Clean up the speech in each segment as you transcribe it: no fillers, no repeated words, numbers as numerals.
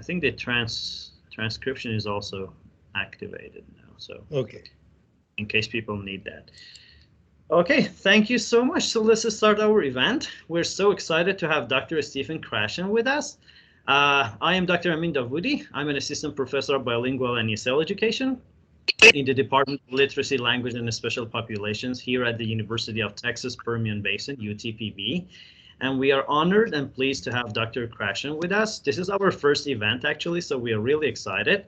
think the transcription is also activated now. So okay. In case people need that. Okay, thank you so much. So let's start our event. We're so excited to have Dr. Stephen Krashen with us. I am Dr. Amin Davoodi. I'm an assistant professor of bilingual and ESL education in the Department of Literacy, Language, and Special Populations here at the University of Texas Permian Basin, UTPB. And we are honored and pleased to have Dr. Krashen with us. This is our first event, actually, so we are really excited.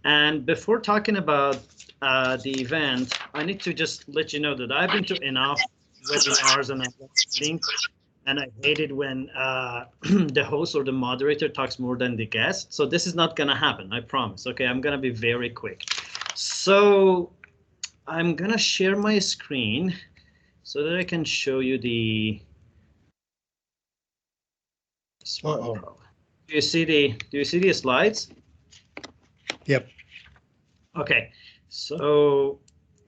And before talking about the event, I need to just let you know that I've been to enough webinars and I hate it when the host or the moderator talks more than the guest. So this is not going to happen, I promise. Okay, I'm going to be very quick. So I'm going to share my screen so that I can show you the. Do you see the slides? Yep. Okay, so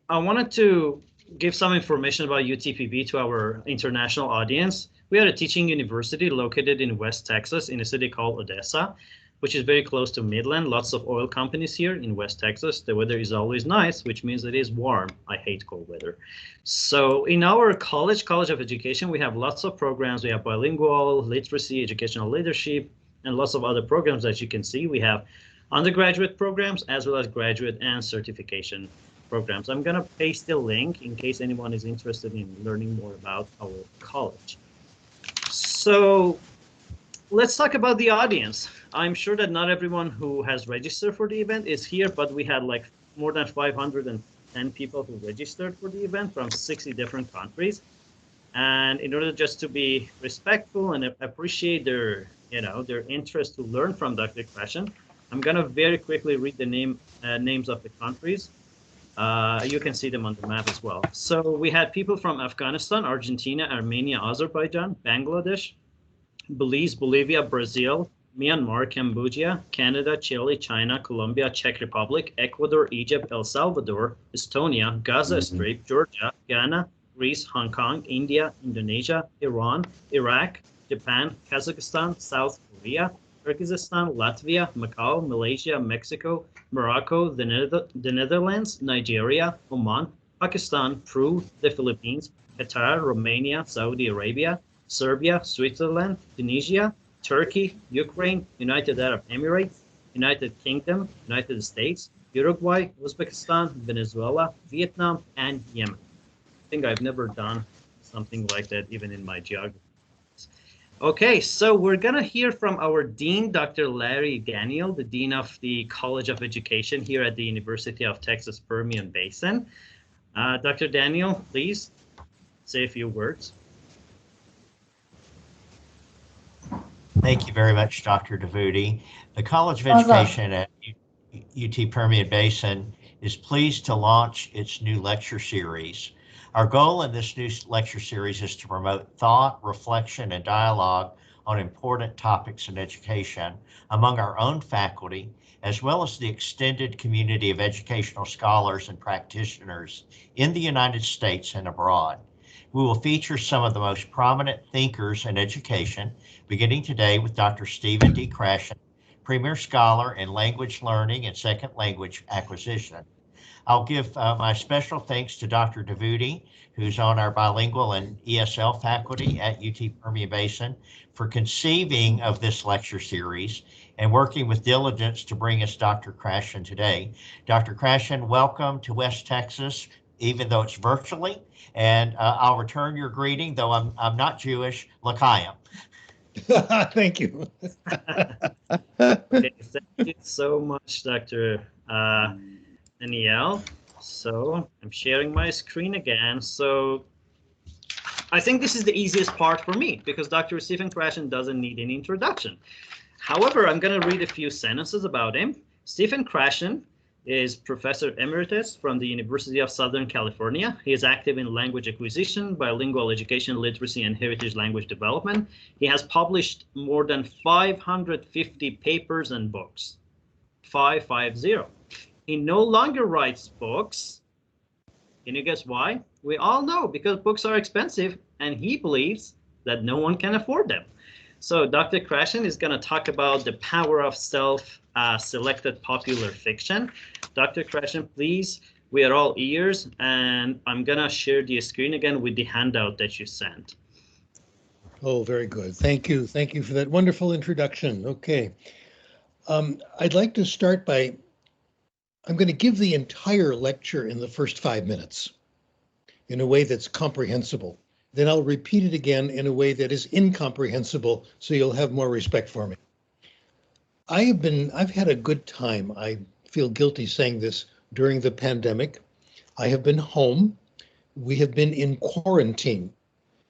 I wanted to give some information about UTPB to our international audience. We are a teaching university located in West Texas in a city called Odessa, which is very close to Midland. Lots of oil companies here in West Texas. The weather is always nice, which means it is warm. I hate cold weather. So in our College of Education, we have lots of programs. We have bilingual, literacy, educational leadership, and lots of other programs that you can see. We have undergraduate programs as well as graduate and certification programs. I'm going to paste the link in case anyone is interested in learning more about our college. So let's talk about the audience. I'm sure that not everyone who has registered for the event is here, but we had like more than 510 people who registered for the event from 60 different countries. And in order just to be respectful and appreciate their interest to learn from Dr. Krashen, I'm going to very quickly read the names of the countries. You can see them on the map as well. So we had people from Afghanistan, Argentina, Armenia, Azerbaijan, Bangladesh, Belize, Bolivia, Brazil, Myanmar, Cambodia, Canada, Chile, China, Colombia, Czech Republic, Ecuador, Egypt, El Salvador, Estonia, Gaza Strip, Georgia, Ghana, Greece, Hong Kong, India, Indonesia, Iran, Iraq, Japan, Kazakhstan, South Korea, Kyrgyzstan, Latvia, Macau, Malaysia, Mexico, Morocco, the Netherlands, Nigeria, Oman, Pakistan, Peru, the Philippines, Qatar, Romania, Saudi Arabia, Serbia, Switzerland, Tunisia, Turkey, Ukraine, United Arab Emirates, United Kingdom, United States, Uruguay, Uzbekistan, Venezuela, Vietnam, and Yemen. I think I've never done something like that even in my geography. Okay, so we're going to hear from our Dean, Dr. Larry Daniel, the Dean of the College of Education here at the University of Texas Permian Basin. Dr. Daniel, please say a few words. Thank you very much, Dr. Davoodi. The College of Education at UT Permian Basin is pleased to launch its new lecture series. Our goal in this new lecture series is to promote thought, reflection, and dialogue on important topics in education among our own faculty, as well as the extended community of educational scholars and practitioners in the United States and abroad. We will feature some of the most prominent thinkers in education, beginning today with Dr. Stephen D. Krashen, Premier Scholar in Language Learning and Second Language Acquisition. I'll give my special thanks to Dr. Davoodi, who's on our bilingual and ESL faculty at UT Permian Basin, for conceiving of this lecture series and working with diligence to bring us Dr. Krashen today. Dr. Krashen, welcome to West Texas, even though it's virtually, and I'll return your greeting, though I'm not Jewish, L'chaim. Thank you. Okay, thank you so much, Dr. Danielle. So I'm sharing my screen again. So I think this is the easiest part for me because Dr. Stephen Krashen doesn't need any introduction. However, I'm going to read a few sentences about him. Stephen Krashen is Professor Emeritus from the University of Southern California. He is active in language acquisition, bilingual education, literacy, and heritage language development. He has published more than 550 papers and books. 550. He no longer writes books. Can you guess why? We all know, because books are expensive and he believes that no one can afford them. So Dr. Krashen is going to talk about the power of self-selected popular fiction. Dr. Krashen, please, we are all ears, and I'm going to share the screen again with the handout that you sent. Oh, very good. Thank you. Thank you for that wonderful introduction. Okay. I'd like to start by, I'm going to give the entire lecture in the first 5 minutes in a way that's comprehensible. Then I'll repeat it again in a way that is incomprehensible, so you'll have more respect for me. I've had a good time. I feel guilty saying this during the pandemic. I have been home. We have been in quarantine.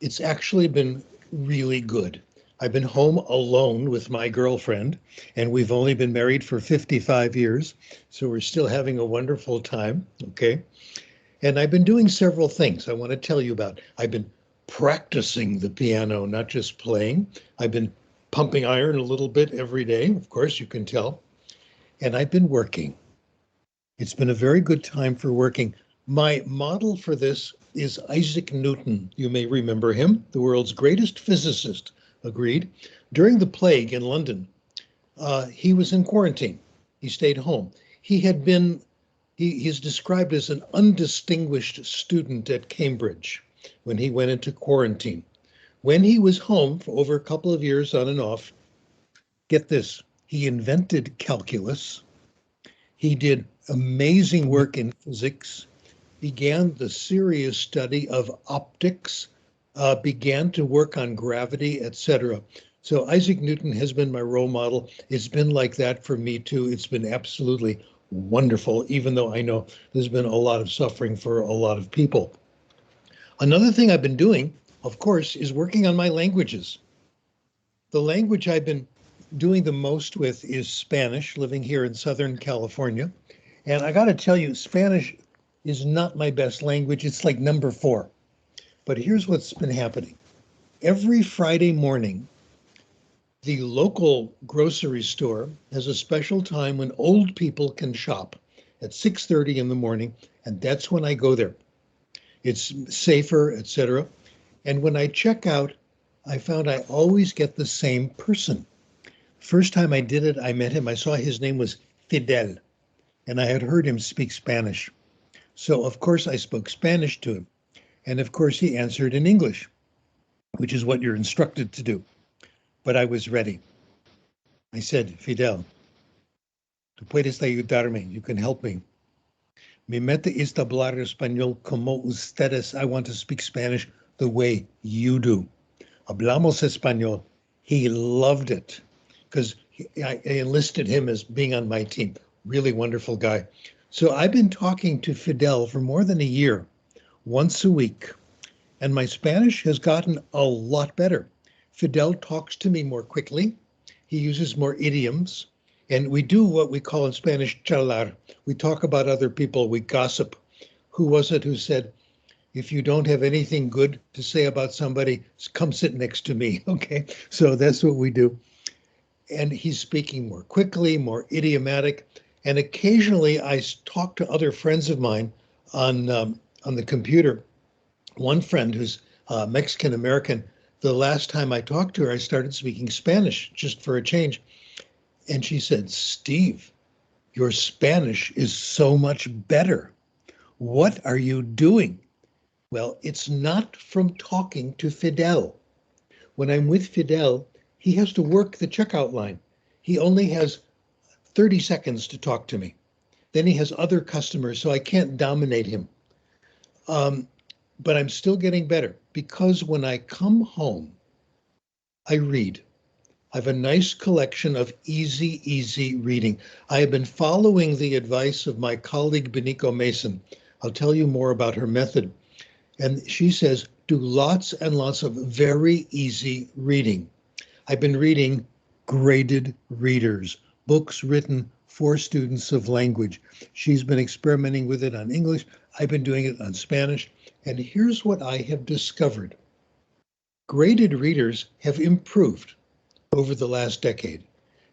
It's actually been really good. I've been home alone with my girlfriend, and we've only been married for 55 years, so we're still having a wonderful time, okay? And I've been doing several things I want to tell you about. I've been practicing the piano, not just playing. I've been pumping iron a little bit every day, of course, you can tell. And I've been working. It's been a very good time for working. My model for this is Isaac Newton. You may remember him, the world's greatest physicist, agreed. During the plague in London, he was in quarantine. He stayed home. He's described as an undistinguished student at Cambridge when he went into quarantine. When he was home for over a couple of years on and off, get this, he invented calculus. He did amazing work in physics, began the serious study of optics, began to work on gravity, etc. So Isaac Newton has been my role model. It's been like that for me too. It's been absolutely wonderful, even though I know there's been a lot of suffering for a lot of people. Another thing I've been doing, of course, is working on my languages. The language I've been doing the most with is Spanish, living here in Southern California. And I got to tell you, Spanish is not my best language. It's like number 4. But here's what's been happening. Every Friday morning, the local grocery store has a special time when old people can shop at 6:30 in the morning, and that's when I go there. It's safer, etc. And when I check out, I found I always get the same person. First time I did it, I met him. I saw his name was Fidel, and I had heard him speak Spanish. So, of course, I spoke Spanish to him. And, of course, he answered in English, which is what you're instructed to do. But I was ready. I said, Fidel, tú puedes ayudarme. You can help me. Mi meta es hablar español como ustedes. I want to speak Spanish the way you do. Hablamos español. He loved it because I enlisted him as being on my team. Really wonderful guy. So I've been talking to Fidel for more than a year, once a week, and my Spanish has gotten a lot better. Fidel talks to me more quickly. He uses more idioms. And we do what we call in Spanish, charlar. We talk about other people, we gossip. Who was it who said, if you don't have anything good to say about somebody, come sit next to me, okay? So that's what we do. And he's speaking more quickly, more idiomatic. And occasionally I talk to other friends of mine on the computer. One friend who's Mexican-American, the last time I talked to her, I started speaking Spanish just for a change. And she said, Steve, your Spanish is so much better. What are you doing? Well, it's not from talking to Fidel. When I'm with Fidel, he has to work the checkout line. He only has 30 seconds to talk to me. Then he has other customers, so I can't dominate him. But I'm still getting better because when I come home, I read. I have a nice collection of easy reading. I have been following the advice of my colleague, Benico Mason. I'll tell you more about her method. And she says, do lots and lots of very easy reading. I've been reading graded readers, books written for students of language. She's been experimenting with it on English. I've been doing it on Spanish. And here's what I have discovered. Graded readers have improved over the last decade.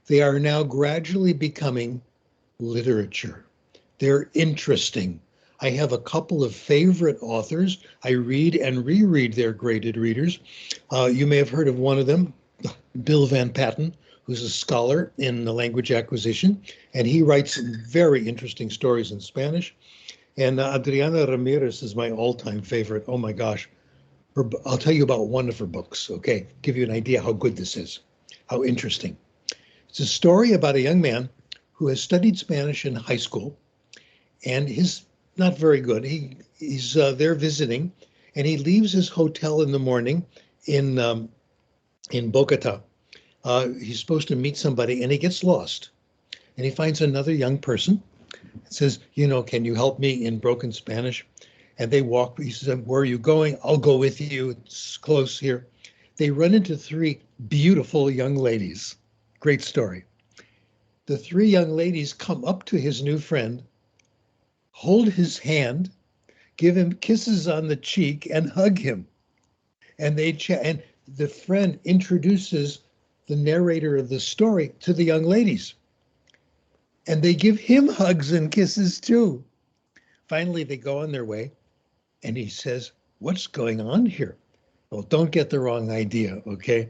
They are now gradually becoming literature. They're interesting. I have a couple of favorite authors. I read and reread their graded readers. You may have heard of one of them, Bill Van Patten, who's a scholar in the language acquisition, and he writes very interesting stories in Spanish. And Adriana Ramirez is my all-time favorite. Oh my gosh. I'll tell you about one of her books, okay? Give you an idea how good this is, how interesting. It's a story about a young man who has studied Spanish in high school, and he's not very good. He's there visiting, and he leaves his hotel in the morning in Bogota. He's supposed to meet somebody, and he gets lost. And he finds another young person and says, can you help me in broken Spanish? And they walk. He says, where are you going? I'll go with you. It's close here. They run into three beautiful young ladies. Great story. The three young ladies come up to his new friend, hold his hand, give him kisses on the cheek, and hug him. And and the friend introduces the narrator of the story to the young ladies. And they give him hugs and kisses too. Finally, they go on their way, and he says, what's going on here? Well, don't get the wrong idea, okay?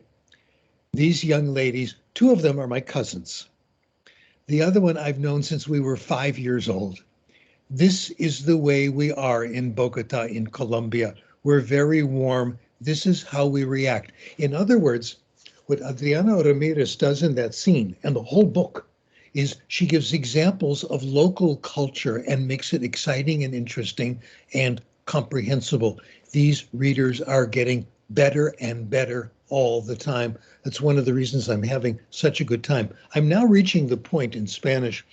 These young ladies, two of them are my cousins. The other one I've known since we were 5 years old. This is the way we are in Bogota, in Colombia. We're very warm. This is how we react. In other words, what Adriana Ramirez does in that scene, and the whole book, is she gives examples of local culture and makes it exciting and interesting and comprehensible. These readers are getting better and better all the time. That's one of the reasons I'm having such a good time. I'm now reaching the point in Spanish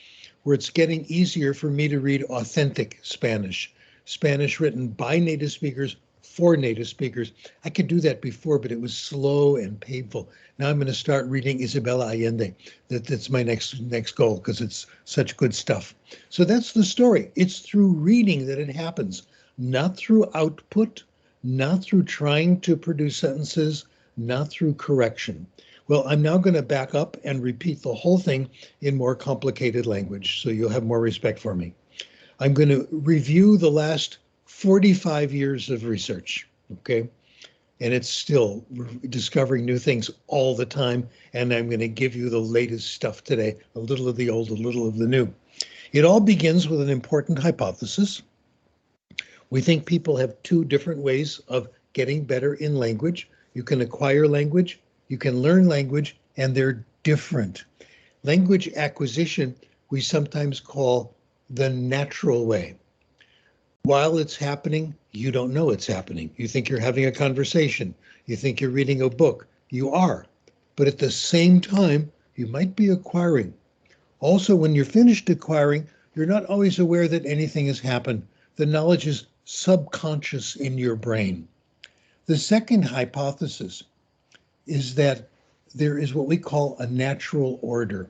where it's getting easier for me to read authentic Spanish, Spanish written by native speakers for native speakers. I could do that before, but it was slow and painful. Now I'm going to start reading Isabella Allende. That's my next goal because it's such good stuff. So that's the story. It's through reading that it happens, not through output, not through trying to produce sentences, not through correction. Well, I'm now going to back up and repeat the whole thing in more complicated language, so you'll have more respect for me. I'm going to review the last 45 years of research, okay? And it's still discovering new things all the time, and I'm going to give you the latest stuff today, a little of the old, a little of the new. It all begins with an important hypothesis. We think people have two different ways of getting better in language. You can acquire language, you can learn language, and they're different. Language acquisition, we sometimes call the natural way. While it's happening, you don't know it's happening. You think you're having a conversation. You think you're reading a book. You are. But at the same time, you might be acquiring. Also, when you're finished acquiring, you're not always aware that anything has happened. The knowledge is subconscious in your brain. The second hypothesis is that there is what we call a natural order.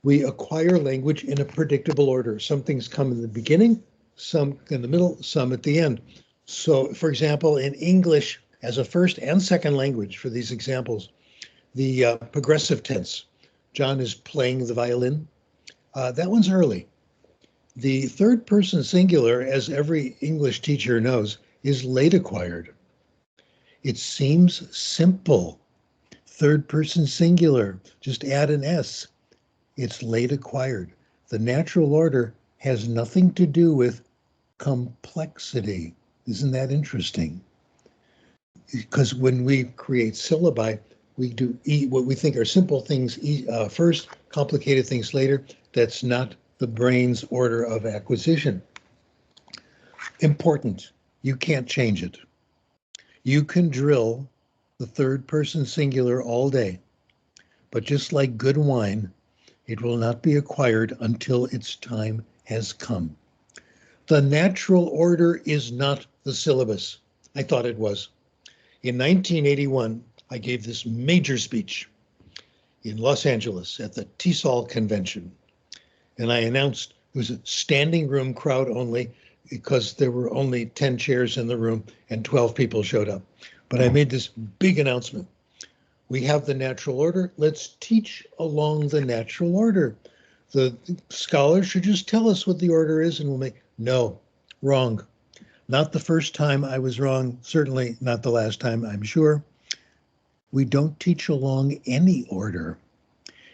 We acquire language in a predictable order. Some things come in the beginning, some in the middle, some at the end. So, for example, in English, as a first and second language for these examples, the progressive tense, John is playing the violin, that one's early. The third person singular, as every English teacher knows, is late acquired. It seems simple. Third person singular, just add an S. It's late acquired. The natural order has nothing to do with complexity. Isn't that interesting? Because when we create syllabi, we do what we think are simple things first, complicated things later. That's not the brain's order of acquisition. Important, you can't change it. You can drill the third person singular all day, but just like good wine, it will not be acquired until its time has come. The natural order is not the syllabus. I thought it was. In 1981, I gave this major speech in Los Angeles at the TESOL convention. And I announced it was a standing room crowd only because there were only 10 chairs in the room and 12 people showed up. But I made this big announcement. We have the natural order. Let's teach along the natural order. The scholars should just tell us what the order is and we'll make, no, wrong. Not the first time I was wrong, certainly not the last time, I'm sure. We don't teach along any order.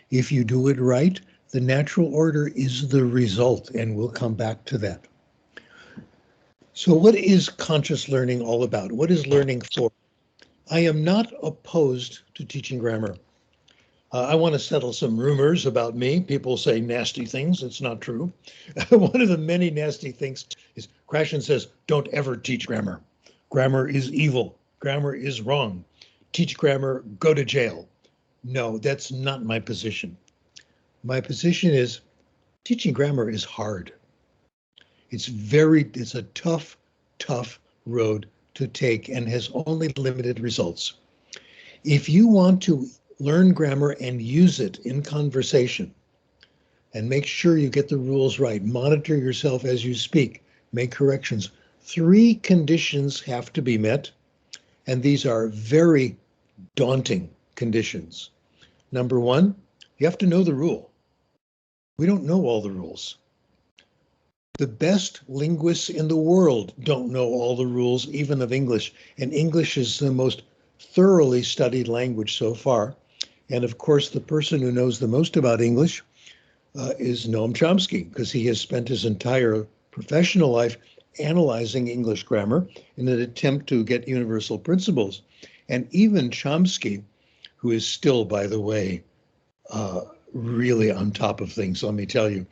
If you do it right, the natural order is the result, and we'll come back to that. So what is conscious learning all about? What is learning for? I am not opposed to teaching grammar. I want to settle some rumors about me. People say nasty things. It's not true. One of the many nasty things is Krashen says, don't ever teach grammar. Grammar is evil. Grammar is wrong. Teach grammar, go to jail. No, that's not my position. My position is teaching grammar is hard. It's a tough, tough road to take and has only limited results. If you want to learn grammar and use it in conversation and make sure you get the rules right, monitor yourself as you speak, make corrections, 3 conditions have to be met, and these are very daunting conditions. Number 1, you have to know the rule. We don't know all the rules. The best linguists in the world don't know all the rules, even of English, and English is the most thoroughly studied language so far. And of course, the person who knows the most about English is Noam Chomsky, because he has spent his entire professional life analyzing English grammar in an attempt to get universal principles. And even Chomsky, who is still, by the way, really on top of things, let me tell you,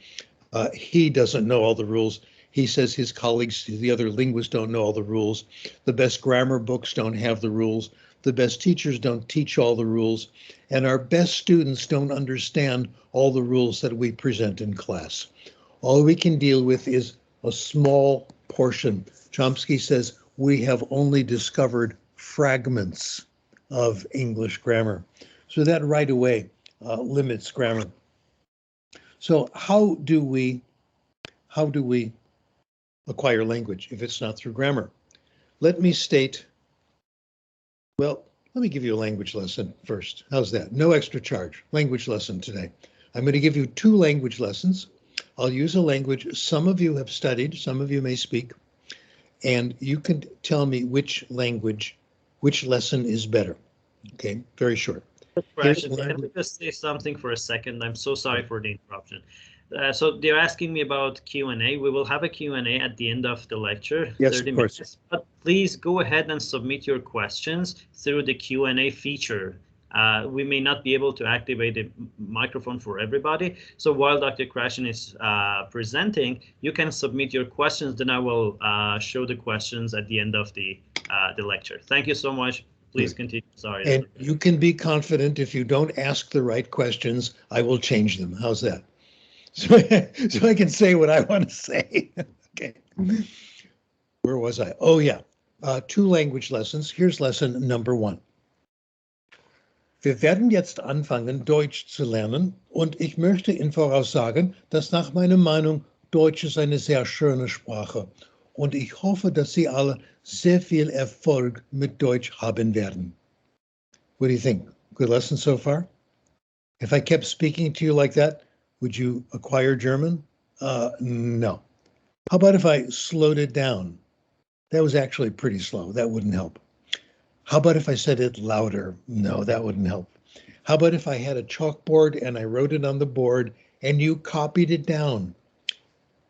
he doesn't know all the rules. He says his colleagues, the other linguists, don't know all the rules. The best grammar books don't have the rules. The best teachers don't teach all the rules. And our best students don't understand all the rules that we present in class. All we can deal with is a small portion. Chomsky says we have only discovered fragments of English grammar. So that right away limits grammar. So how do we acquire language if it's not through grammar? Let me give you a language lesson first. How's that? No extra charge. Language lesson today. I'm going to give you 2 language lessons. I'll use a language some of you have studied, some of you may speak, and you can tell me which lesson is better. Okay, very short. Krashen, can I just say something for a second? I'm so sorry for the interruption. So they're asking me about Q&A. We will have a Q&A at the end of the lecture, yes, 30 of course. minutes. But please go ahead and submit your questions through the Q&A feature. We may not be able to activate the microphone for everybody. So while Dr. Krashen is presenting, you can submit your questions. Then I will show the questions at the end of the lecture. Thank you so much. Please continue. Sorry. And you can be confident if you don't ask the right questions, I will change them. How's that? So I can say what I want to say. Okay. Where was I? Oh, yeah. 2 language lessons. Here's lesson number 1. Wir werden jetzt anfangen, Deutsch zu lernen. Und ich möchte Ihnen voraussagen, dass nach meiner Meinung Deutsch ist eine sehr schöne Sprache. Und ich hoffe, dass Sie alle sehr viel Erfolg mit Deutsch haben werden. What do you think? Good lesson so far? If I kept speaking to you like that, would you acquire German? No. How about if I slowed it down? That was actually pretty slow. That wouldn't help. How about if I said it louder? No, that wouldn't help. How about if I had a chalkboard and I wrote it on the board and you copied it down?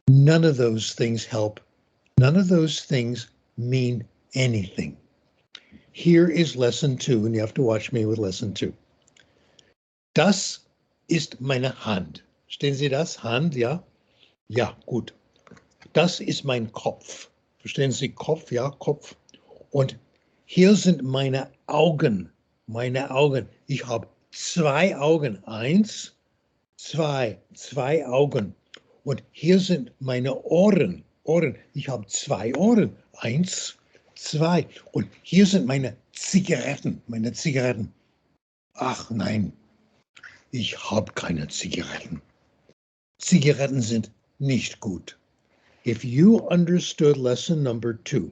None of those things help. None of those things mean anything. Here is lesson 2, and you have to watch me with lesson 2. Das ist meine Hand. Verstehen Sie das? Hand, ja? Ja, gut. Das ist mein Kopf. Verstehen Sie Kopf? Ja, Kopf. Und hier sind meine Augen. Meine Augen. Ich habe 2 Augen. 1, 2. 2 Augen. Und hier sind meine Ohren. Ohren. Ich habe 2 Ohren. 1, 2. Und hier sind meine Zigaretten. Meine Zigaretten. Ach nein. Ich habe keine Zigaretten. Zigaretten sind nicht gut. If you understood lesson number 2,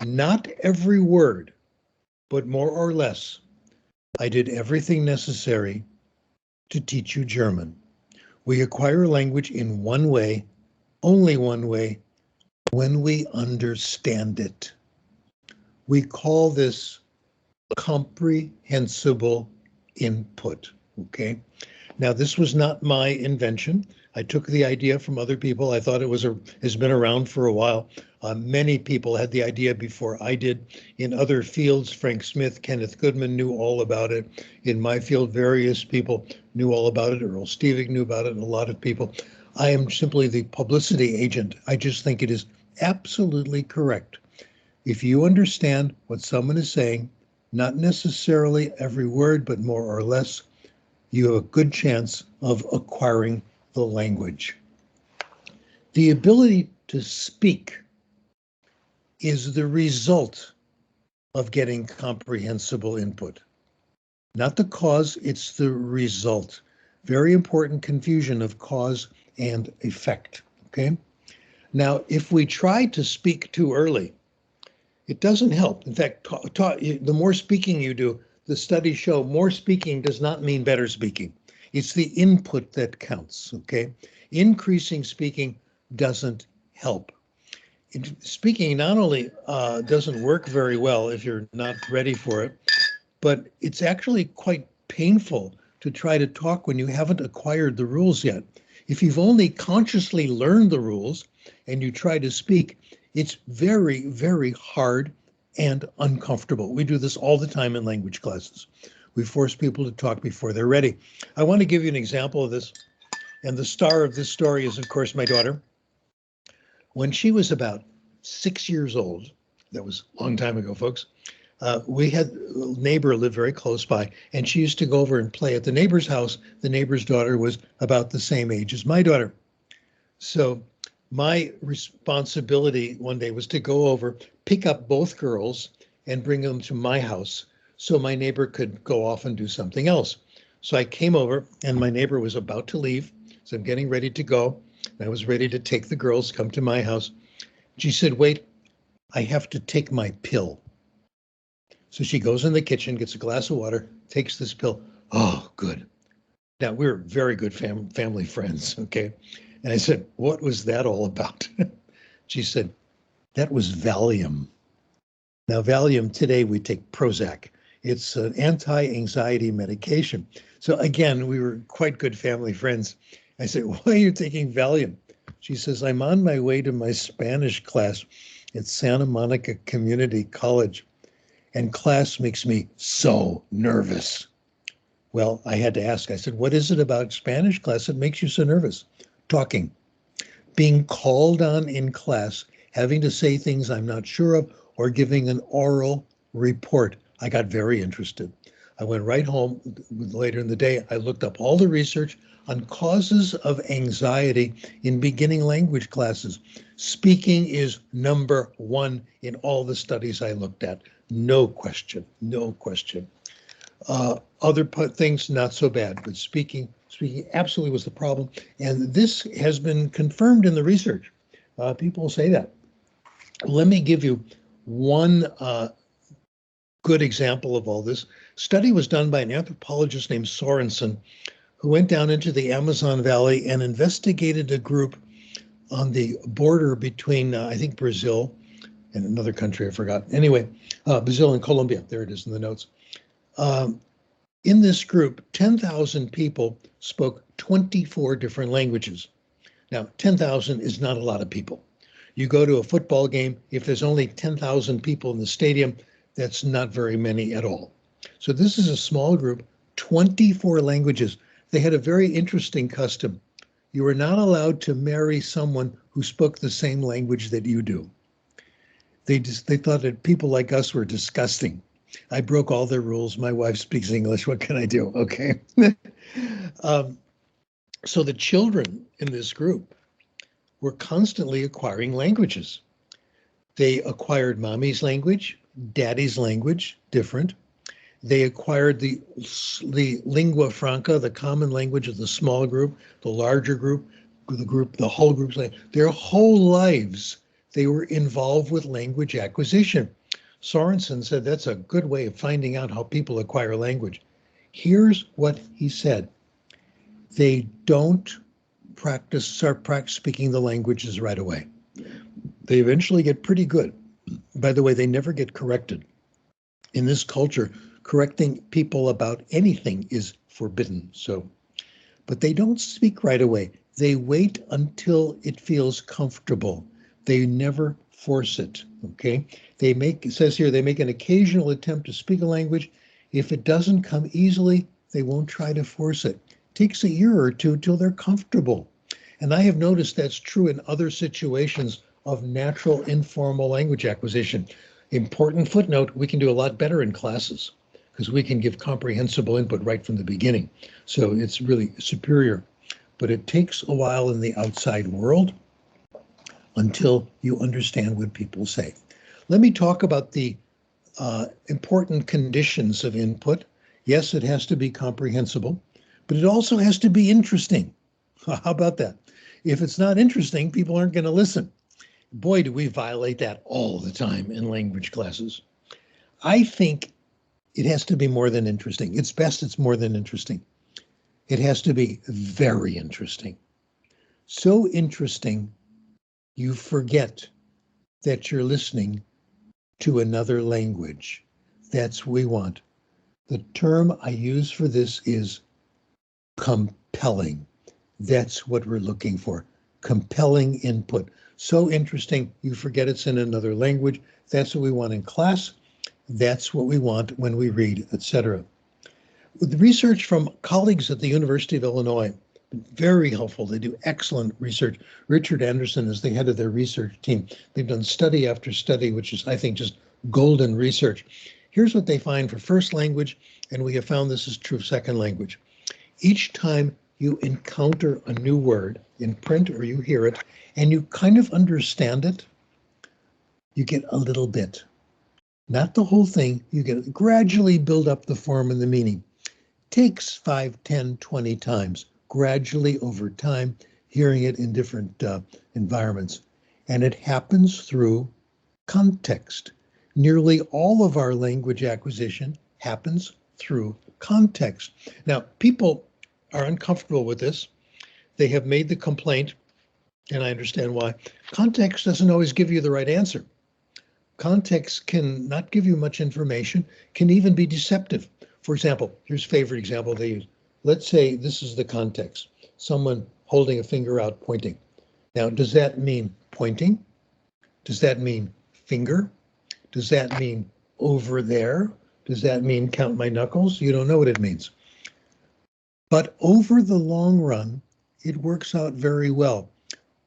not every word, but more or less, I did everything necessary to teach you German. We acquire language in one way, only one way, when we understand it. We call this comprehensible input, okay? Now, this was not my invention. I took the idea from other people. I thought it has been around for a while. Many people had the idea before I did in other fields. Frank Smith, Kenneth Goodman knew all about it. In my field, various people knew all about it. Earl Stevick knew about it, and a lot of people. I am simply the publicity agent. I just think it is absolutely correct. If you understand what someone is saying, not necessarily every word, but more or less, you have a good chance of acquiring the language. The ability to speak is the result of getting comprehensible input. Not the cause, it's the result. Very important confusion of cause and effect, okay? Now, if we try to speak too early, it doesn't help. In fact, the more speaking you do, the studies show more speaking does not mean better speaking. It's the input that counts, okay? Increasing speaking doesn't help. Speaking not only doesn't work very well if you're not ready for it, but it's actually quite painful to try to talk when you haven't acquired the rules yet. If you've only consciously learned the rules and you try to speak, it's very, very hard and uncomfortable. We do this all the time in language classes. We force people to talk before they're ready. I want to give you an example of this. And the star of this story is, of course, my daughter. When she was about 6 years old, that was a long time ago, folks, we had a neighbor live very close by, and she used to go over and play at the neighbor's house. The neighbor's daughter was about the same age as my daughter. So my responsibility one day was to go over, pick up both girls, and bring them to my house so my neighbor could go off and do something else. So I came over, and my neighbor was about to leave, so I'm getting ready to go. I was ready to take the girls, come to my house. She said, "Wait, I have to take my pill." So she goes in the kitchen, gets a glass of water, takes this pill. Oh, good. Now, we're very good family friends, okay? And I said, "What was that all about?" She said, "That was Valium." Now, Valium, today we take Prozac. It's an anti-anxiety medication. So again, we were quite good family friends. I said, "Why are you taking Valium?" She says, "I'm on my way to my Spanish class at Santa Monica Community College, and class makes me so nervous." Well, I had to ask, I said, "What is it about Spanish class that makes you so nervous?" Talking, being called on in class, having to say things I'm not sure of, or giving an oral report. I got very interested. I went right home later in the day. I looked up all the research on causes of anxiety in beginning language classes. Speaking is number one in all the studies I looked at. No question, no question. Other things, not so bad, but speaking absolutely was the problem. And this has been confirmed in the research. People say that. Let me give you one good example of all this. Study was done by an anthropologist named Sorensen, who went down into the Amazon Valley and investigated a group on the border between, I think, Brazil and another country, I forgot. Anyway, Brazil and Colombia. There it is in the notes. In this group, 10,000 people spoke 24 different languages. Now, 10,000 is not a lot of people. You go to a football game, if there's only 10,000 people in the stadium, that's not very many at all. So this is a small group, 24 languages. They had a very interesting custom. You were not allowed to marry someone who spoke the same language that you do. They thought that people like us were disgusting. I broke all their rules. My wife speaks English. What can I do? Okay. So the children in this group were constantly acquiring languages. They acquired mommy's language, daddy's language, different. They acquired the lingua franca, the common language of the small group, the larger group, the whole group's language. Their whole lives, they were involved with language acquisition. Sorensen said that's a good way of finding out how people acquire language. Here's what he said. They don't start speaking the languages right away. They eventually get pretty good. By the way, they never get corrected. In this culture, correcting people about anything is forbidden. So, but they don't speak right away. They wait until it feels comfortable. They never force it, okay? It says here, they make an occasional attempt to speak a language. If it doesn't come easily, they won't try to force it. It takes a year or two till they're comfortable. And I have noticed that's true in other situations of natural informal language acquisition. Important footnote, we can do a lot better in classes because we can give comprehensible input right from the beginning. So it's really superior. But it takes a while in the outside world until you understand what people say. Let me talk about the important conditions of input. Yes, it has to be comprehensible, but it also has to be interesting. How about that? If it's not interesting, people aren't going to listen. Boy, do we violate that all the time in language classes. I think it has to be more than interesting. It's best it's more than interesting. It has to be very interesting. So interesting, you forget that you're listening to another language. That's what we want. The term I use for this is compelling. That's what we're looking for. Compelling input. So interesting, you forget it's in another language. That's what we want in class. That's what we want when we read, etc. With research from colleagues at the University of Illinois, very helpful. They do excellent research. Richard Anderson is the head of their research team. They've done study after study, which is, I think, just golden research. Here's what they find for first language, and we have found this is true of second language. Each time you encounter a new word in print or you hear it, and you kind of understand it, you get a little bit. Not the whole thing, you get gradually build up the form and the meaning. Takes 5, 10, 20 times, gradually over time, hearing it in different environments. And it happens through context. Nearly all of our language acquisition happens through context. Now, people are uncomfortable with this. They have made the complaint, and I understand why. Context doesn't always give you the right answer. Context can not give you much information, can even be deceptive. For example, here's a favorite example they use. Let's say this is the context. Someone holding a finger out, pointing. Now, does that mean pointing? Does that mean finger? Does that mean over there? Does that mean count my knuckles? You don't know what it means. But over the long run, it works out very well.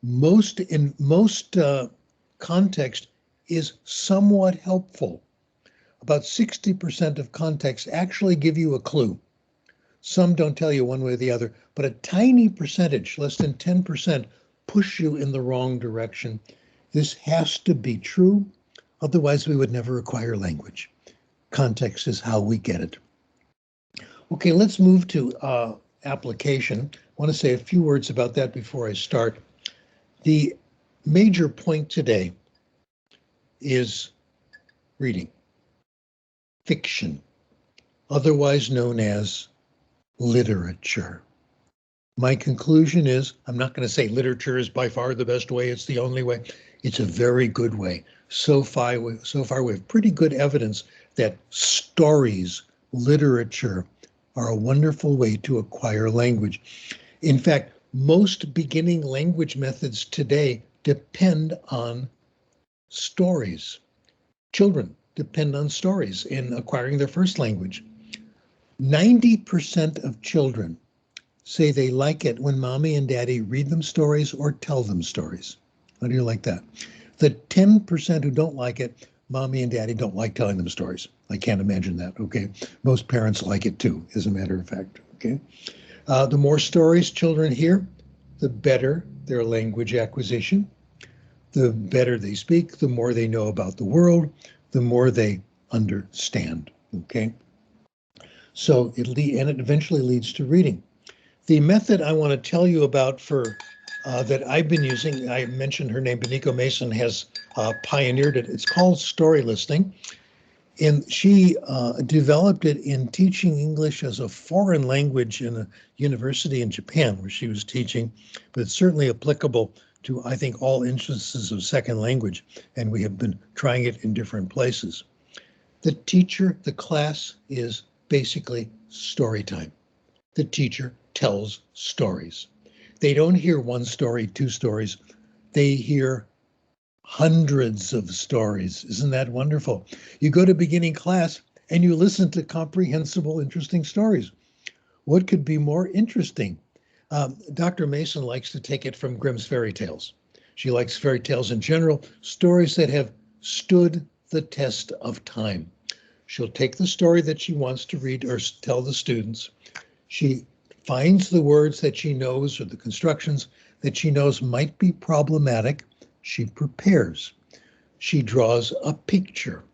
Most context is somewhat helpful. About 60% of context actually give you a clue. Some don't tell you one way or the other, but a tiny percentage, less than 10%, push you in the wrong direction. This has to be true, otherwise we would never acquire language. Context is how we get it. Okay, let's move to application. I want to say a few words about that before I start. The major point today is reading. Fiction, otherwise known as literature. My conclusion is, I'm not going to say literature is by far the best way, it's the only way. It's a very good way. So far we have pretty good evidence that stories, literature, are a wonderful way to acquire language. In fact, most beginning language methods today depend on stories. Children depend on stories in acquiring their first language. 90% of children say they like it when mommy and daddy read them stories or tell them stories. How do you like that? The 10% who don't like it, mommy and daddy don't like telling them stories. I can't imagine that, okay? Most parents like it too, as a matter of fact, okay? The more stories children hear, the better their language acquisition, the better they speak, the more they know about the world, the more they understand, okay? So it eventually leads to reading. The method I want to tell you about that I've been using, I mentioned her name, Beniko Mason has pioneered it. It's called story listening. And she developed it in teaching English as a foreign language in a university in Japan where she was teaching, but it's certainly applicable to, I think, all instances of second language, and we have been trying it in different places. The class is basically story time. The teacher tells stories. They don't hear one story, two stories. They hear hundreds of stories. Isn't that wonderful? You go to beginning class and you listen to comprehensible, interesting stories. What could be more interesting? Dr. Mason likes to take it from Grimm's fairy tales. She likes fairy tales in general, stories that have stood the test of time. She'll take the story that she wants to read or tell the students. She finds the words that she knows or the constructions that she knows might be problematic. She prepares. She draws a picture.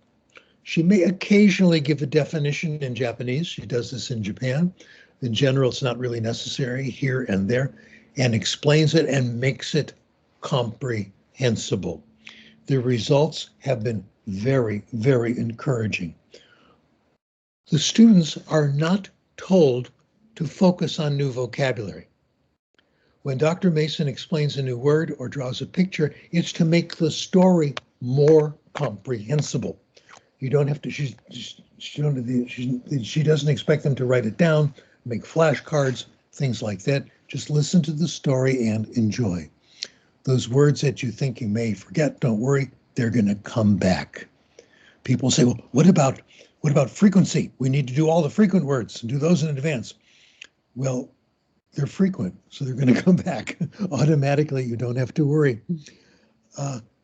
She may occasionally give a definition in Japanese. She does this in Japan. In general, it's not really necessary here and there, and explains it and makes it comprehensible. The results have been very, very encouraging. The students are not told to focus on new vocabulary. When Dr. Mason explains a new word or draws a picture, it's to make the story more comprehensible. You don't have to, she doesn't expect them to write it down, make flashcards, things like that. Just listen to the story and enjoy. Those words that you think you may forget, don't worry, they're going to come back. People say, well, what about frequency? We need to do all the frequent words and do those in advance. Well, they're frequent, so they're going to come back automatically. You don't have to worry.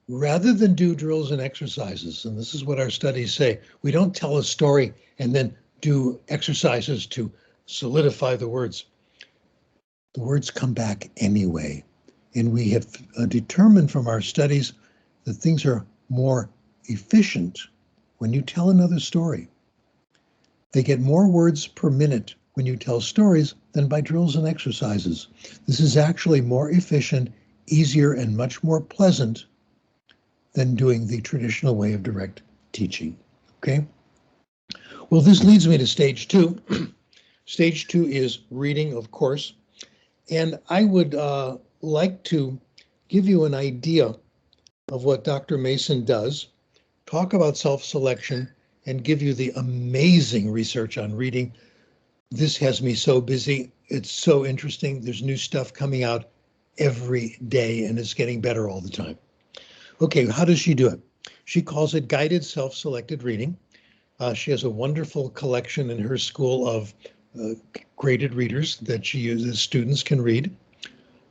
Rather than do drills and exercises, and this is what our studies say, we don't tell a story and then do exercises to solidify the words. The words come back anyway. And we have determined from our studies that things are more efficient when you tell another story. They get more words per minute when you tell stories than by drills and exercises. This is actually more efficient, easier, and much more pleasant than doing the traditional way of direct teaching, okay? Well, this leads me to stage 2. Stage 2 is reading, of course, and I would like to give you an idea of what Dr. Mason does, talk about self-selection, and give you the amazing research on reading. This has me so busy. It's so interesting. There's new stuff coming out every day, and it's getting better all the time. Okay, how does she do it? She calls it guided self-selected reading. She has a wonderful collection in her school of graded readers that she uses, students can read.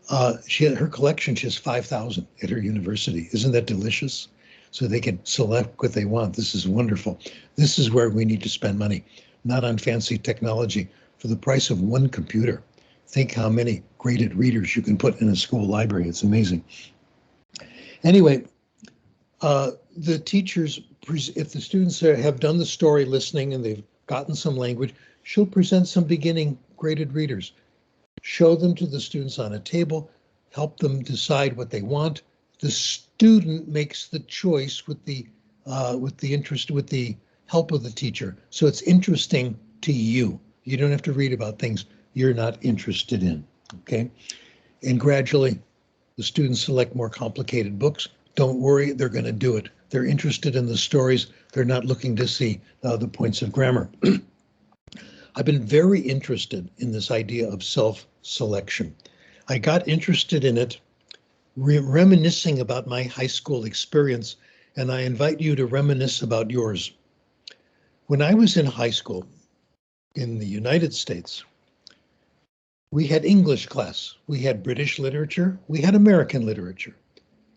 Her collection, she has 5,000 at her university. Isn't that delicious? So they can select what they want. This is wonderful. This is where we need to spend money, not on fancy technology. For the price of one computer, think how many graded readers you can put in a school library. It's amazing. Anyway, the teachers, if the students have done the story listening and they've gotten some language, she'll present some beginning graded readers. Show them to the students on a table, help them decide what they want. The student makes the choice with the help of the teacher. So it's interesting to you. You don't have to read about things you're not interested in, okay? And gradually, the students select more complicated books. Don't worry, they're going to do it. They're interested in the stories. They're not looking to see the points of grammar. I've been very interested in this idea of self-selection. I got interested in it reminiscing about my high school experience, and I invite you to reminisce about yours. When I was in high school in the United States, we had English class, we had British literature, we had American literature,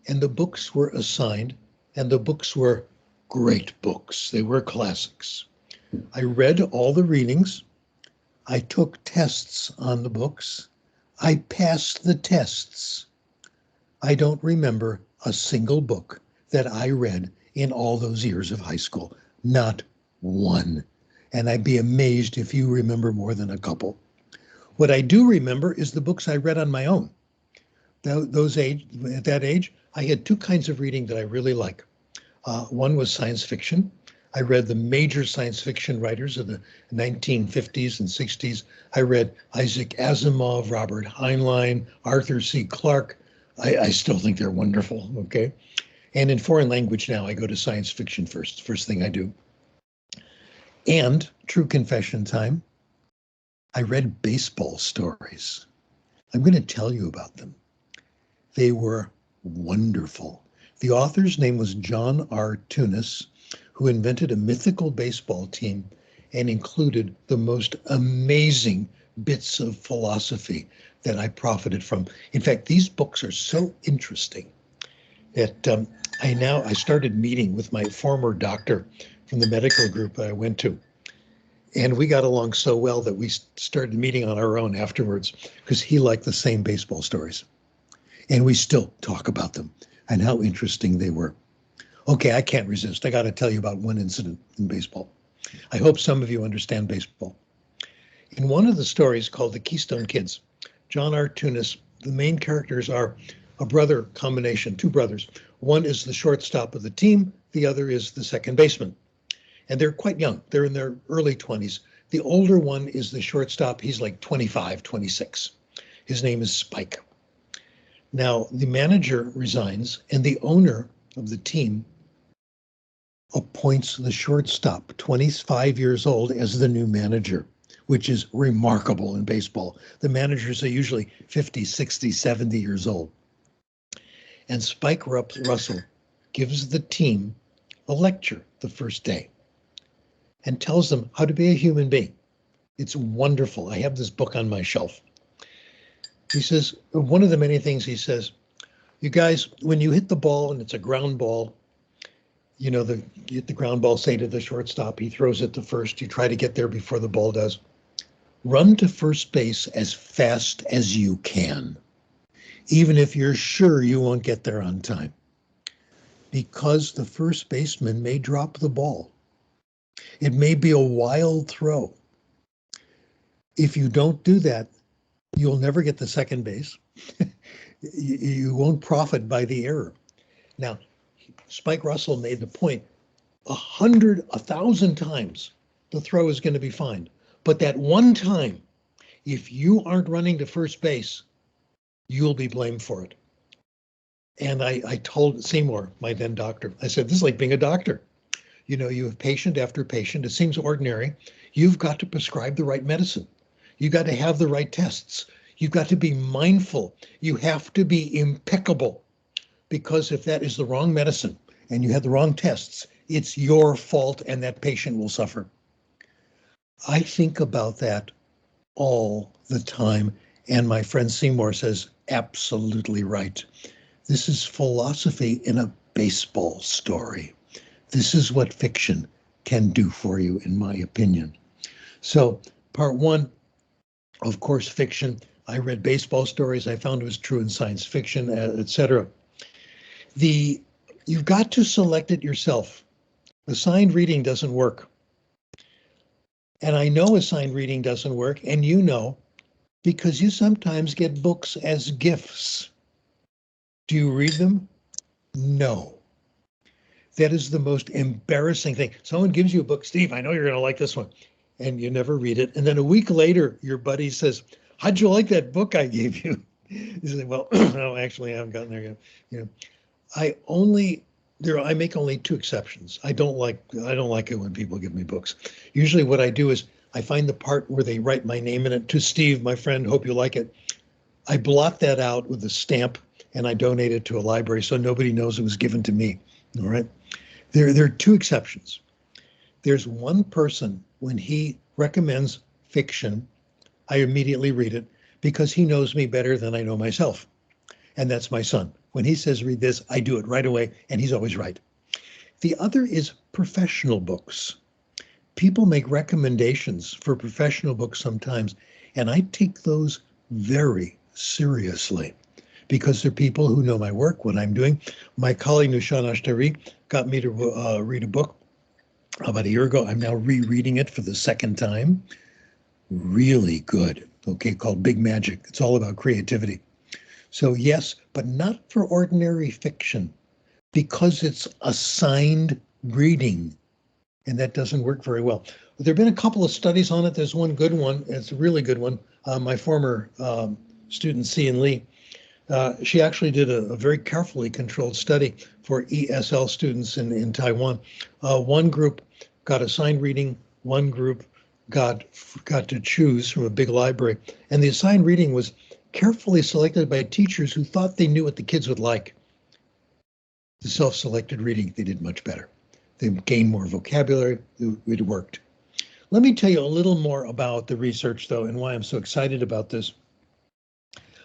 and the books were assigned, and the books were great books. They were classics. I read all the readings. I took tests on the books. I passed the tests. I don't remember a single book that I read in all those years of high school. Not one. And I'd be amazed if you remember more than a couple. What I do remember is the books I read on my own. At that age, I had two kinds of reading that I really like. One was science fiction. I read the major science fiction writers of the 1950s and 60s. I read Isaac Asimov, Robert Heinlein, Arthur C. Clarke. I still think they're wonderful, okay? And in foreign language now, I go to science fiction first thing I do. And true confession time, I read baseball stories. I'm going to tell you about them. They were wonderful. The author's name was John R. Tunis, who invented a mythical baseball team and included the most amazing bits of philosophy that I profited from. In fact, these books are so interesting that I started meeting with my former doctor from the medical group that I went to. And we got along so well that we started meeting on our own afterwards because he liked the same baseball stories. And we still talk about them and how interesting they were. Okay, I can't resist. I got to tell you about one incident in baseball. I hope some of you understand baseball. In one of the stories called The Keystone Kids, John R. Tunis, the main characters are a brother combination, two brothers. One is the shortstop of the team, the other is the second baseman. And they're quite young. They're in their early 20s. The older one is the shortstop. He's like 25, 26. His name is Spike. Now, the manager resigns, and the owner of the team appoints the shortstop, 25 years old, as the new manager, which is remarkable in baseball. The managers are usually 50, 60, 70 years old. And Spike Russell gives the team a lecture the first day and tells them how to be a human being. It's wonderful. I have this book on my shelf. He says, one of the many things he says, you guys, when you hit the ball and it's a ground ball, you hit the ground ball, say to the shortstop, he throws it to first, you try to get there before the ball does. Run to first base as fast as you can, even if you're sure you won't get there on time, because the first baseman may drop the ball. It may be a wild throw. If you don't do that, you'll never get to second base. You won't profit by the error. Now, Spike Russell made the point 100, 1,000 times the throw is going to be fine. But that one time, if you aren't running to first base, you'll be blamed for it. And I told Seymour, my then doctor, I said, this is like being a doctor. You have patient after patient. It seems ordinary. You've got to prescribe the right medicine. You got to have the right tests. You've got to be mindful. You have to be impeccable, because if that is the wrong medicine and you have the wrong tests, it's your fault and that patient will suffer. I think about that all the time. And my friend Seymour says, absolutely right. This is philosophy in a baseball story. This is what fiction can do for you, in my opinion. So part one, of course, fiction. I read baseball stories. I found it was true in science fiction, etc. You've got to select it yourself. Assigned reading doesn't work. And I know assigned reading doesn't work, and you know, because you sometimes get books as gifts. Do you read them? No. That is the most embarrassing thing. Someone gives you a book, Steve, I know you're going to like this one, and you never read it. And then a week later, your buddy says, how'd you like that book I gave you? You say, well, no, actually, I haven't gotten there yet. I make only two exceptions. I don't like it when people give me books. Usually what I do is I find the part where they write my name in it, to Steve, my friend, hope you like it. I blot that out with a stamp and I donate it to a library so nobody knows it was given to me. All right. There are two exceptions. There's one person, when he recommends fiction, I immediately read it because he knows me better than I know myself. And that's my son. When he says read this, I do it right away, and he's always right. The other is professional books. People make recommendations for professional books sometimes, and I take those very seriously because they're people who know my work, what I'm doing. My colleague Nushan Ashtari got me to read a book about a year ago. I'm now rereading it for the second time. Really good, okay, called Big Magic. It's all about creativity. So yes, but not for ordinary fiction, because it's assigned reading, and that doesn't work very well. There have been a couple of studies on it. There's one good one. It's a really good one. My former student, Cian Lee, she actually did a very carefully controlled study for ESL students in Taiwan. One group got assigned reading One group got to choose from a big library, and the assigned reading was carefully selected by teachers who thought they knew what the kids would like. The self-selected reading, they did much better. They gained more vocabulary. It worked. Let me tell you a little more about the research, though, and why I'm so excited about this.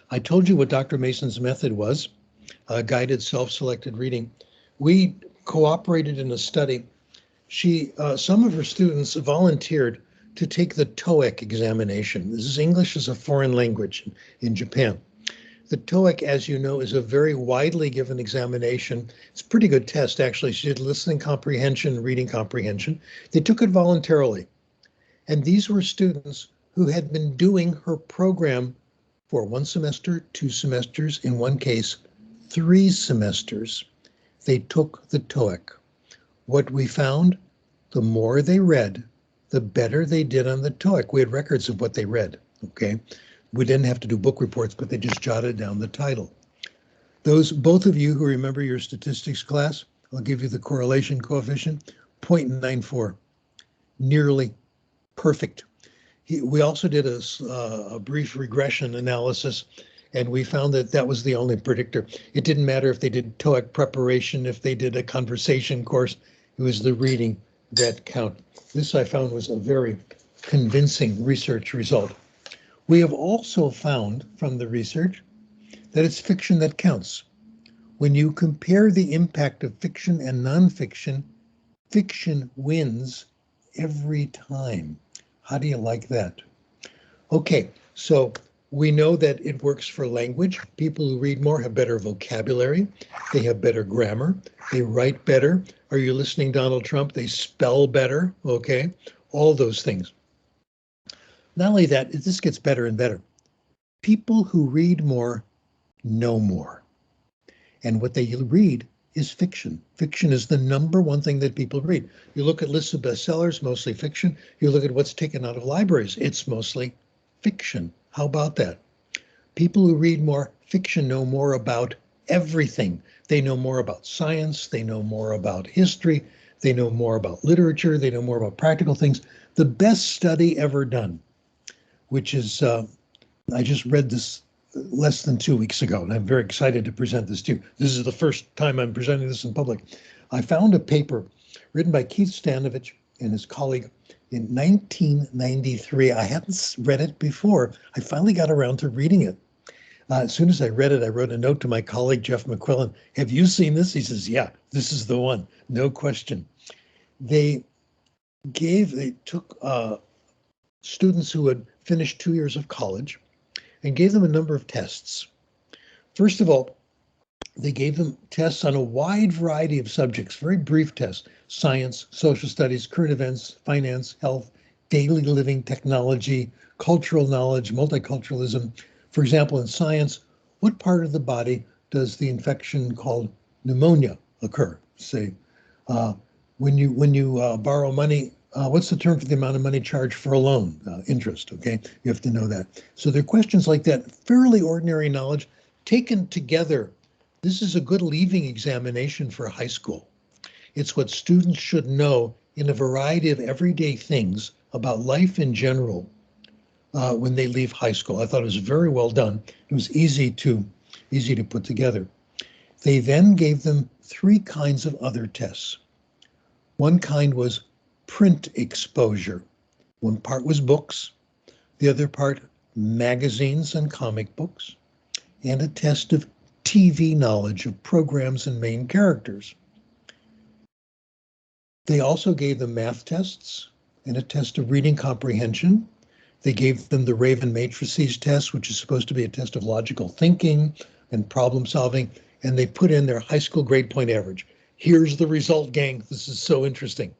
I told you what Dr. Mason's method was, guided self-selected reading. We cooperated in a study. Some of her students volunteered to take the TOEIC examination. This is English as a foreign language in Japan. The TOEIC, as you know, is a very widely given examination. It's a pretty good test, actually. She did listening comprehension, reading comprehension. They took it voluntarily. And these were students who had been doing her program for 1 semester, 2 semesters, in one case, 3 semesters. They took the TOEIC. What we found, the more they read, the better they did on the TOEIC. We had records of what they read, okay? We didn't have to do book reports, but they just jotted down the title. Both of you who remember your statistics class, I'll give you the correlation coefficient, 0.94, nearly perfect. We also did a brief regression analysis, and we found that that was the only predictor. It didn't matter if they did TOEIC preparation, if they did a conversation course, it was the reading that counted. This I found was a very convincing research result. We have also found from the research that it's fiction that counts. When you compare the impact of fiction and nonfiction, fiction wins every time. How do you like that? Okay, so we know that it works for language. People who read more have better vocabulary. They have better grammar. They write better. Are you listening, Donald Trump? They spell better, okay? All those things. Not only that, this gets better and better. People who read more know more. And what they read is fiction. Fiction is the #1 thing that people read. You look at lists of bestsellers, mostly fiction. You look at what's taken out of libraries, it's mostly fiction. How about that? People who read more fiction know more about everything. They know more about science. They know more about history. They know more about literature. They know more about practical things. The best study ever done, which is, I just read this less than 2 weeks ago, and I'm very excited to present this to you. This is the first time I'm presenting this in public. I found a paper written by Keith Stanovich and his colleague in 1993. I hadn't read it before. I finally got around to reading it. As soon as I read it, I wrote a note to my colleague, Jeff McQuillan. Have you seen this? He says, yeah, this is the one, no question. They took students who had finished 2 years of college and gave them a number of tests. First of all, they gave them tests on a wide variety of subjects, very brief tests: science, social studies, current events, finance, health, daily living, technology, cultural knowledge, multiculturalism. For example, in science, what part of the body does the infection called pneumonia occur? Say, when you borrow money, what's the term for the amount of money charged for a loan? Interest, okay? You have to know that. So there are questions like that, fairly ordinary knowledge taken together. This is a good leaving examination for high school. It's what students should know in a variety of everyday things about life in general when they leave high school. I thought it was very well done. It was easy to put together. They then gave them 3 kinds of other tests. One kind was print exposure. One part was books, the other part magazines and comic books, and a test of TV knowledge of programs and main characters. They also gave them math tests and a test of reading comprehension. They gave them the Raven Matrices test, which is supposed to be a test of logical thinking and problem solving, and they put in their high school grade point average. Here's the result, gang. This is so interesting.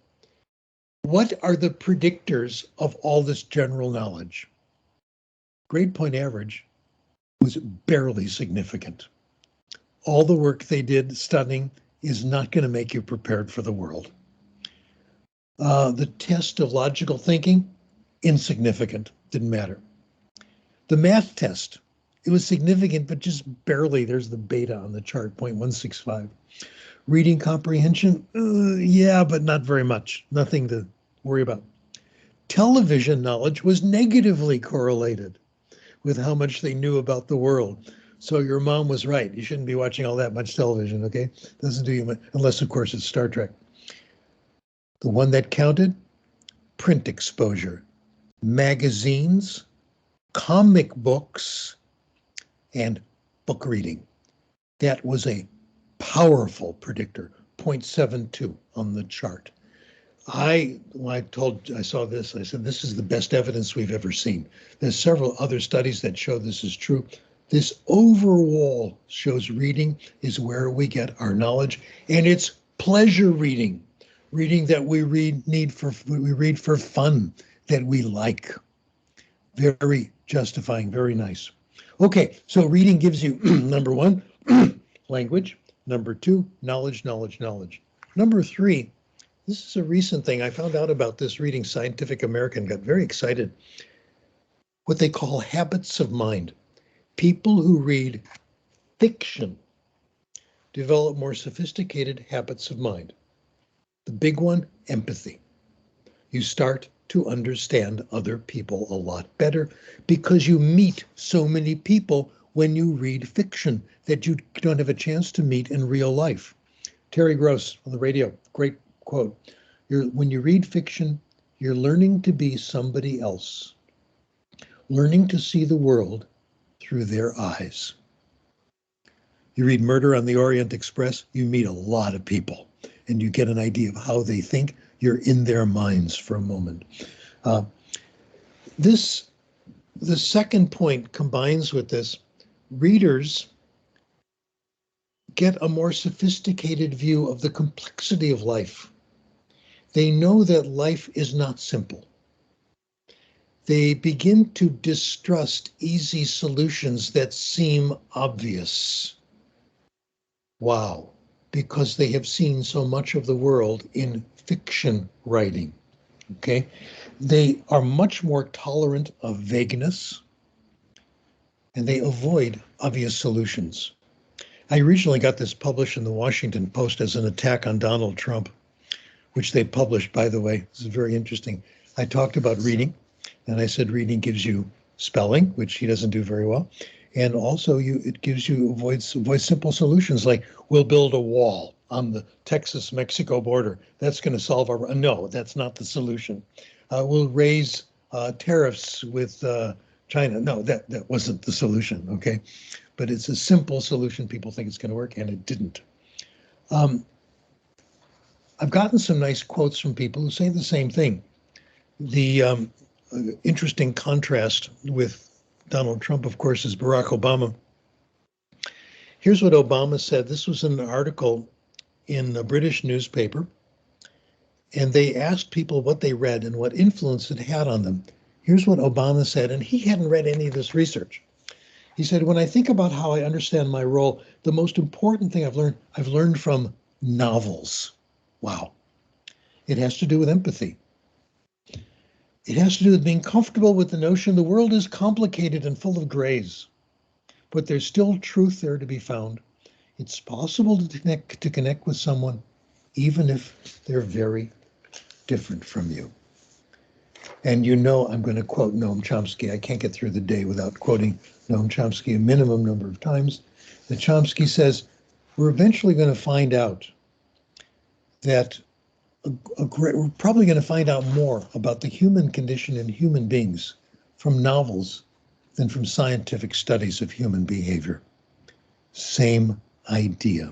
What are the predictors of all this general knowledge? Grade point average was barely significant. All the work they did studying is not going to make you prepared for the world. The test of logical thinking, insignificant, didn't matter. The math test, it was significant, but just barely. There's the beta on the chart, 0.165. Reading comprehension, yeah, but not very much. Nothing to worry about. Television knowledge was negatively correlated with how much they knew about the world. So your mom was right. You shouldn't be watching all that much television, okay? Doesn't do you much, unless, of course, it's Star Trek. The one that counted, print exposure, magazines, comic books, and book reading. That was a powerful predictor, 0.72 on the chart. When I saw this, I said, this is the best evidence we've ever seen. There's several other studies that show this is true. This overall shows reading is where we get our knowledge, and it's pleasure reading, reading that we read for fun, that we like. Very justifying, very nice. Okay, so reading gives you, number one, language. Number two, knowledge, knowledge, knowledge. Number three, this is a recent thing. I found out about this reading Scientific American, got very excited. What they call habits of mind. People who read fiction develop more sophisticated habits of mind. The big one, empathy. You start to understand other people a lot better because you meet so many people when you read fiction that you don't have a chance to meet in real life. Terry Gross on the radio, great quote. When you read fiction, you're learning to be somebody else, learning to see the world through their eyes. You read Murder on the Orient Express, you meet a lot of people and you get an idea of how they think. You're in their minds for a moment. The second point combines with this. Readers get a more sophisticated view of the complexity of life. They know that life is not simple. They begin to distrust easy solutions that seem obvious. Wow, because they have seen so much of the world in fiction writing, okay? They are much more tolerant of vagueness, and they avoid obvious solutions. I originally got this published in the Washington Post as an attack on Donald Trump, which they published, by the way. This is very interesting. I talked about reading, and I said reading gives you spelling, which he doesn't do very well, and also it gives you avoids simple solutions like we'll build a wall on the Texas-Mexico border. That's going to solve our. No, that's not the solution. We'll raise tariffs with China. No, that wasn't the solution. Okay, but it's a simple solution. People think it's going to work, and it didn't. I've gotten some nice quotes from people who say the same thing. The interesting contrast with Donald Trump, of course, is Barack Obama. Here's what Obama said. This was an article in a British newspaper, and they asked people what they read and what influence it had on them. Here's what Obama said, and he hadn't read any of this research. He said, when I think about how I understand my role, the most important thing I've learned from novels. Wow. It has to do with empathy. It has to do with being comfortable with the notion the world is complicated and full of grays, but there's still truth there to be found. It's possible to connect with someone, even if they're very different from you. And you know I'm going to quote Noam Chomsky. I can't get through the day without quoting Noam Chomsky a minimum number of times. That Chomsky says, we're eventually going to find out that we're probably going to find out more about the human condition and human beings from novels than from scientific studies of human behavior. Same idea.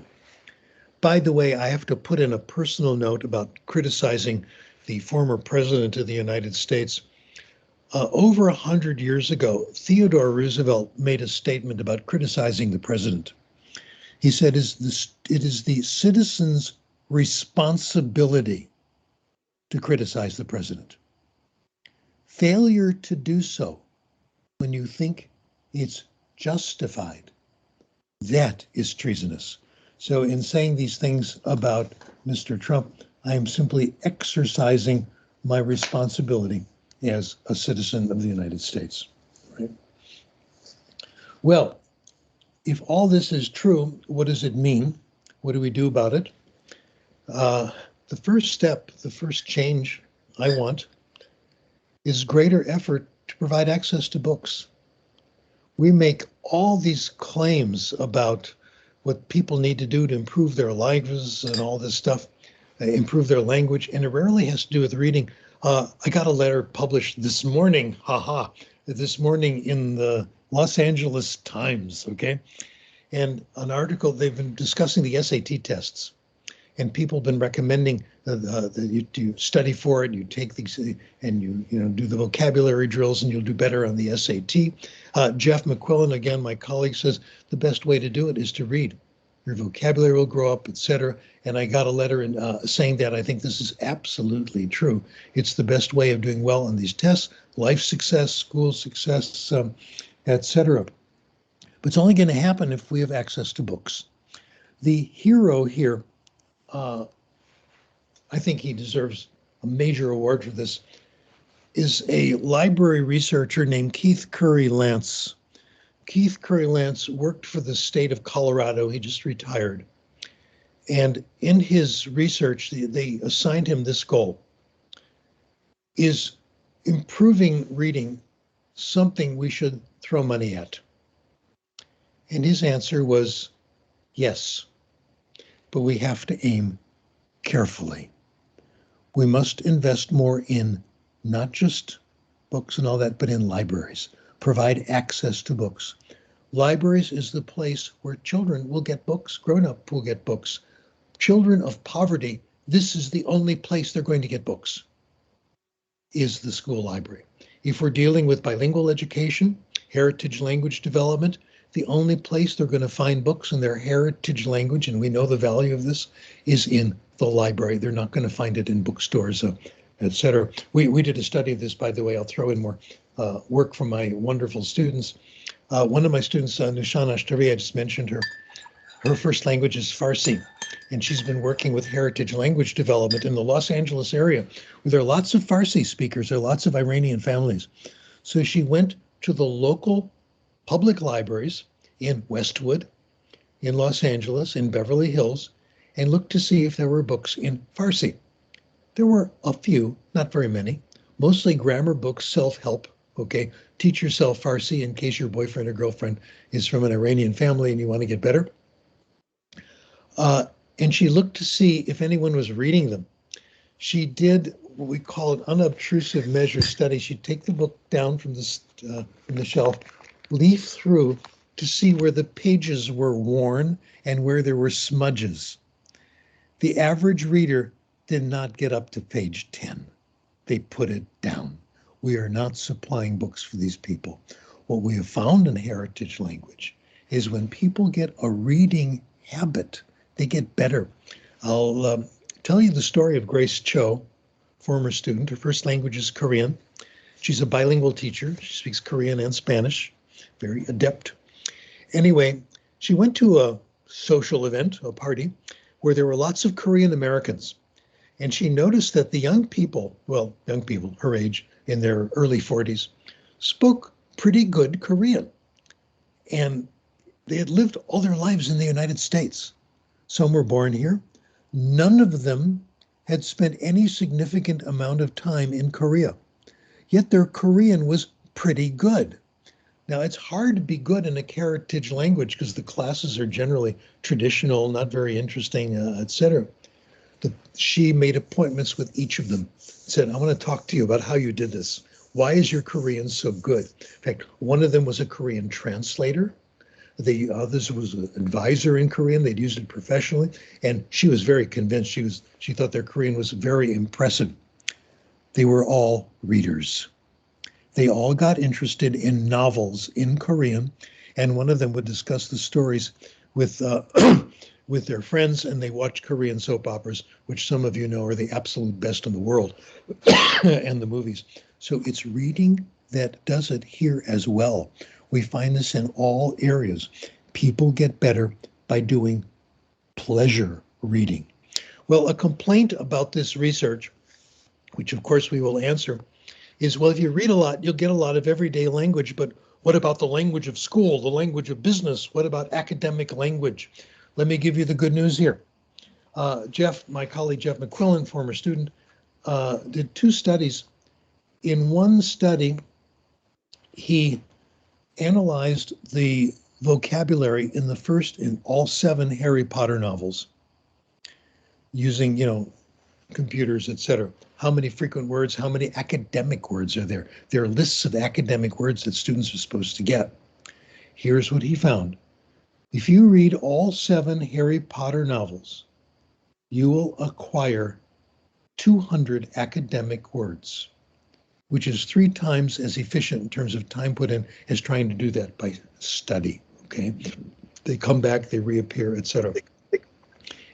By the way, I have to put in a personal note about criticizing the former president of the United States. Over 100 years ago, Theodore Roosevelt made a statement about criticizing the president. He said, it is the citizens' responsibility to criticize the president. Failure to do so when you think it's justified, that is treasonous. So in saying these things about Mr. Trump, I am simply exercising my responsibility as a citizen of the United States. Right? Well, if all this is true, what does it mean? What do we do about it? The first step, the first change I want is greater effort to provide access to books. We make all these claims about what people need to do to improve their lives and all this stuff, improve their language, and it rarely has to do with reading. I got a letter published this morning, this morning in the Los Angeles Times, okay? And an article, they've been discussing the SAT tests, and people have been recommending that you study for it, you take these, and you do the vocabulary drills, and you'll do better on the SAT. Jeff McQuillan, again, my colleague, says the best way to do it is to read. Your vocabulary will grow up, etc. And I got a letter saying that I think this is absolutely true. It's the best way of doing well on these tests, life success, school success, etc. But it's only going to happen if we have access to books. The hero here, I think he deserves a major award for this, is a library researcher named Keith Curry Lance. Keith Curry Lance worked for the state of Colorado. He just retired. And in his research, they assigned him this goal. Is improving reading something we should throw money at? And his answer was yes, but we have to aim carefully. We must invest more in not just books and all that, but in libraries. Provide access to books. Libraries is the place where children will get books, grown-up will get books. Children of poverty, this is the only place they're going to get books, is the school library. If we're dealing with bilingual education, heritage language development, the only place they're going to find books in their heritage language, and we know the value of this, is in the library. They're not going to find it in bookstores, etc. We did a study of this, by the way. I'll throw in more work from my wonderful students. One of my students, Nushan Ashtari, I just mentioned her. Her first language is Farsi, and she's been working with heritage language development in the Los Angeles area, where there are lots of Farsi speakers. There are lots of Iranian families. So she went to the local public libraries in Westwood, in Los Angeles, in Beverly Hills, and looked to see if there were books in Farsi. There were a few, not very many, mostly grammar books, self-help, okay? Teach yourself Farsi in case your boyfriend or girlfriend is from an Iranian family and you want to get better. And she looked to see if anyone was reading them. She did what we call an unobtrusive measure study. She'd take the book down from the shelf, leaf through to see where the pages were worn and where there were smudges. The average reader did not get up to page 10. They put it down. We are not supplying books for these people. What we have found in heritage language is when people get a reading habit, they get better. I'll tell you the story of Grace Cho, former student. Her first language is Korean. She's a bilingual teacher. She speaks Korean and Spanish, very adept. Anyway, she went to a social event, a party, where there were lots of Korean Americans. And she noticed that the young people, her age, in their early 40s, spoke pretty good Korean. And they had lived all their lives in the United States. Some were born here. None of them had spent any significant amount of time in Korea. Yet their Korean was pretty good. Now, it's hard to be good in a heritage language because the classes are generally traditional, not very interesting, etc. She made appointments with each of them, said, I want to talk to you about how you did this. Why is your Korean so good? In fact, one of them was a Korean translator. The others was an advisor in Korean. They'd used it professionally. And she was very convinced. She thought their Korean was very impressive. They were all readers. They all got interested in novels in Korean. And one of them would discuss the stories with with their friends, and they watched Korean soap operas, which some of you know are the absolute best in the world, and the movies. So it's reading that does it here as well. We find this in all areas. People get better by doing pleasure reading. Well, a complaint about this research, which of course we will answer, is, well, if you read a lot, you'll get a lot of everyday language, but what about the language of school, the language of business? What about academic language? Let me give you the good news here. My colleague Jeff McQuillan, former student, did 2 studies in one study, he analyzed the vocabulary in the first in all 7 Harry Potter novels using, computers, etc. How many frequent words, how many academic words are there? There are lists of academic words that students are supposed to get. Here's what he found. If you read all 7 Harry Potter novels, you will acquire 200 academic words, which is 3 times as efficient in terms of time put in as trying to do that by study, okay? They come back, they reappear, etc.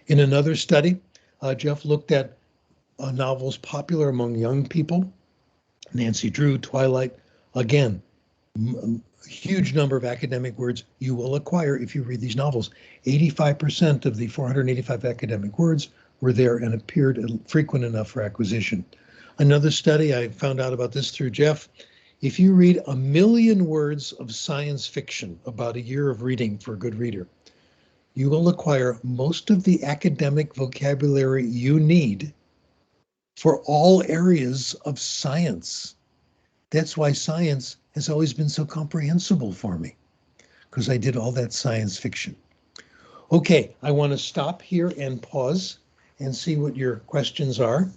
In another study, Jeff looked at novels popular among young people, Nancy Drew, Twilight. Again, huge number of academic words you will acquire if you read these novels. 85% of the 485 academic words were there and appeared frequent enough for acquisition. Another study, I found out about this through Jeff. If you read 1 million words of science fiction, about a year of reading for a good reader, you will acquire most of the academic vocabulary you need for all areas of science. That's why science has always been so comprehensible for me, because I did all that science fiction. Okay, I want to stop here and pause and see what your questions are.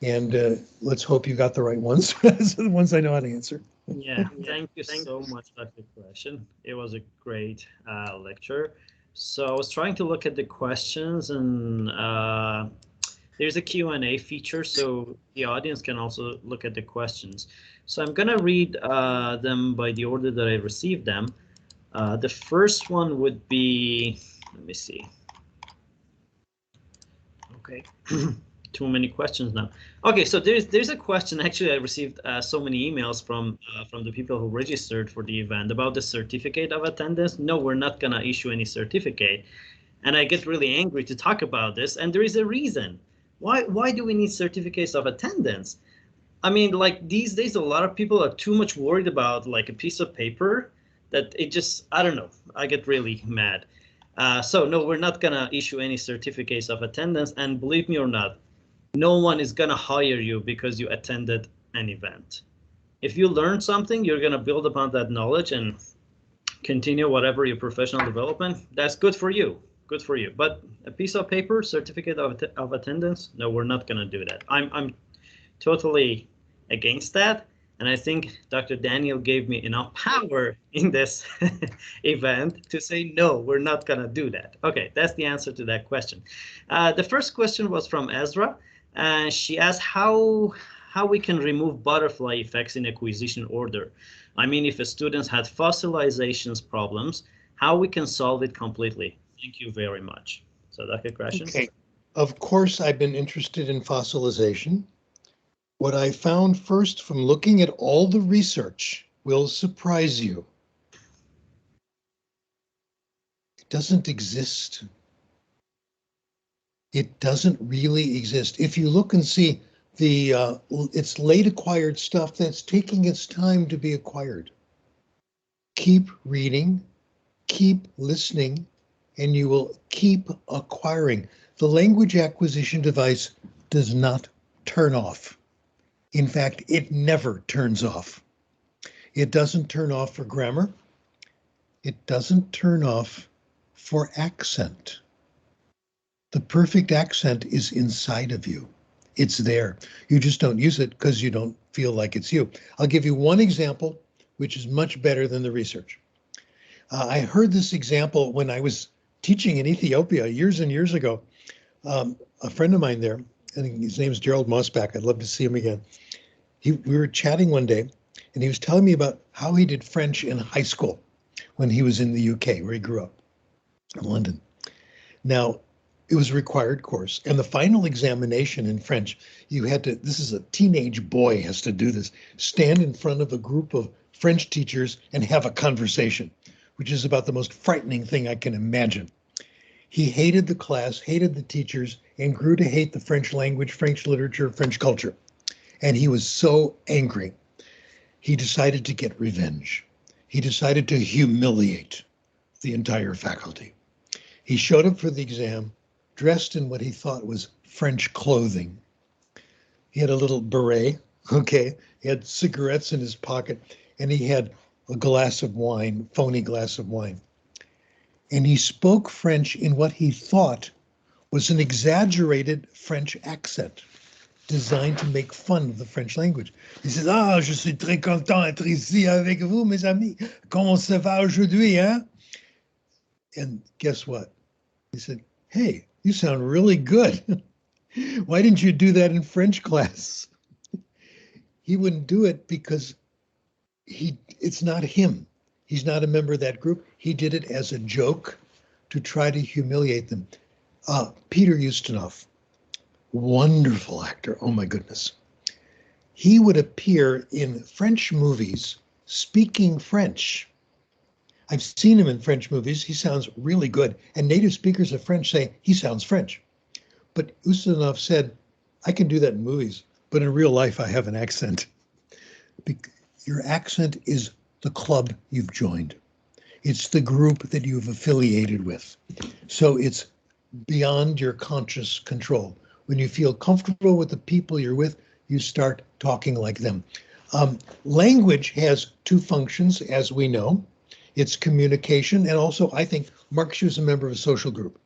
And let's hope you got the right ones, the ones I know how to answer. Yeah, thank you so much, Dr. Krashen. It was a great lecture. So I was trying to look at the questions, and there's a Q&A feature, so the audience can also look at the questions. So I'm gonna read them by the order that I received them. The first one would be, let me see. Okay. Too many questions now. Okay, so there's a question. Actually, I received so many emails from the people who registered for the event about the certificate of attendance. No, we're not gonna issue any certificate, and I get really angry to talk about this. And there is a reason. Why do we need certificates of attendance? I mean, like these days, a lot of people are too much worried about like a piece of paper that it just, I don't know. I get really mad. So no, we're not gonna issue any certificates of attendance, and believe me or not, no one is gonna hire you because you attended an event. If you learn something, you're gonna build upon that knowledge and continue whatever your professional development. That's good for you. Good for you. But a piece of paper, certificate of attendance, no, we're not gonna do that. I'm totally against that. And I think Dr. Daniel gave me enough power in this event to say, no, we're not gonna do that. Okay, that's the answer to that question. The first question was from Ezra. She asked how we can remove butterfly effects in acquisition order. I mean, if a student had fossilizations problems, how we can solve it completely. Thank you very much. So Dr. Krashen. Okay, of course, I've been interested in fossilization. What I found first from looking at all the research will surprise you. It doesn't exist. It doesn't really exist. If you look and see it's late acquired stuff that's taking its time to be acquired. Keep reading, keep listening, and you will keep acquiring. The language acquisition device does not turn off. In fact, it never turns off. It doesn't turn off for grammar. It doesn't turn off for accent. The perfect accent is inside of you. It's there. You just don't use it because you don't feel like it's you. I'll give you one example, which is much better than the research. I heard this example when I was teaching in Ethiopia years and years ago. A friend of mine there, I think his name is Gerald Mossback. I'd love to see him again. We were chatting one day, and he was telling me about how he did French in high school when he was in the UK, where he grew up, in London. Now, it was a required course, and the final examination in French, you had to, this is a teenage boy has to do this, stand in front of a group of French teachers and have a conversation, which is about the most frightening thing I can imagine. He hated the class, hated the teachers, and grew to hate the French language, French literature, French culture. And he was so angry, he decided to get revenge. He decided to humiliate the entire faculty. He showed up for the exam, dressed in what he thought was French clothing. He had a little beret, Okay, he had cigarettes in his pocket, and he had a glass of wine, phony glass of wine. And he spoke French in what he thought was an exaggerated French accent designed to make fun of the French language. He says, "Ah, je suis très content d'être ici avec vous, mes amis. Comment ça va aujourd'hui, hein?" And guess what? He said, "Hey, you sound really good. Why didn't you do that in French class?" He wouldn't do it because it's not him. He's not a member of that group. He did it as a joke to try to humiliate them. Peter Ustinov, wonderful actor. Oh my goodness. He would appear in French movies speaking French. I've seen him in French movies. He sounds really good. And native speakers of French say he sounds French. But Ustinov said, "I can do that in movies, but in real life, I have an accent." Your accent is the club you've joined. It's the group that you've affiliated with. So it's beyond your conscious control. When you feel comfortable with the people you're with, you start talking like them. Language has two functions, as we know. It's communication, and also, I think, marks you as a member of a social group.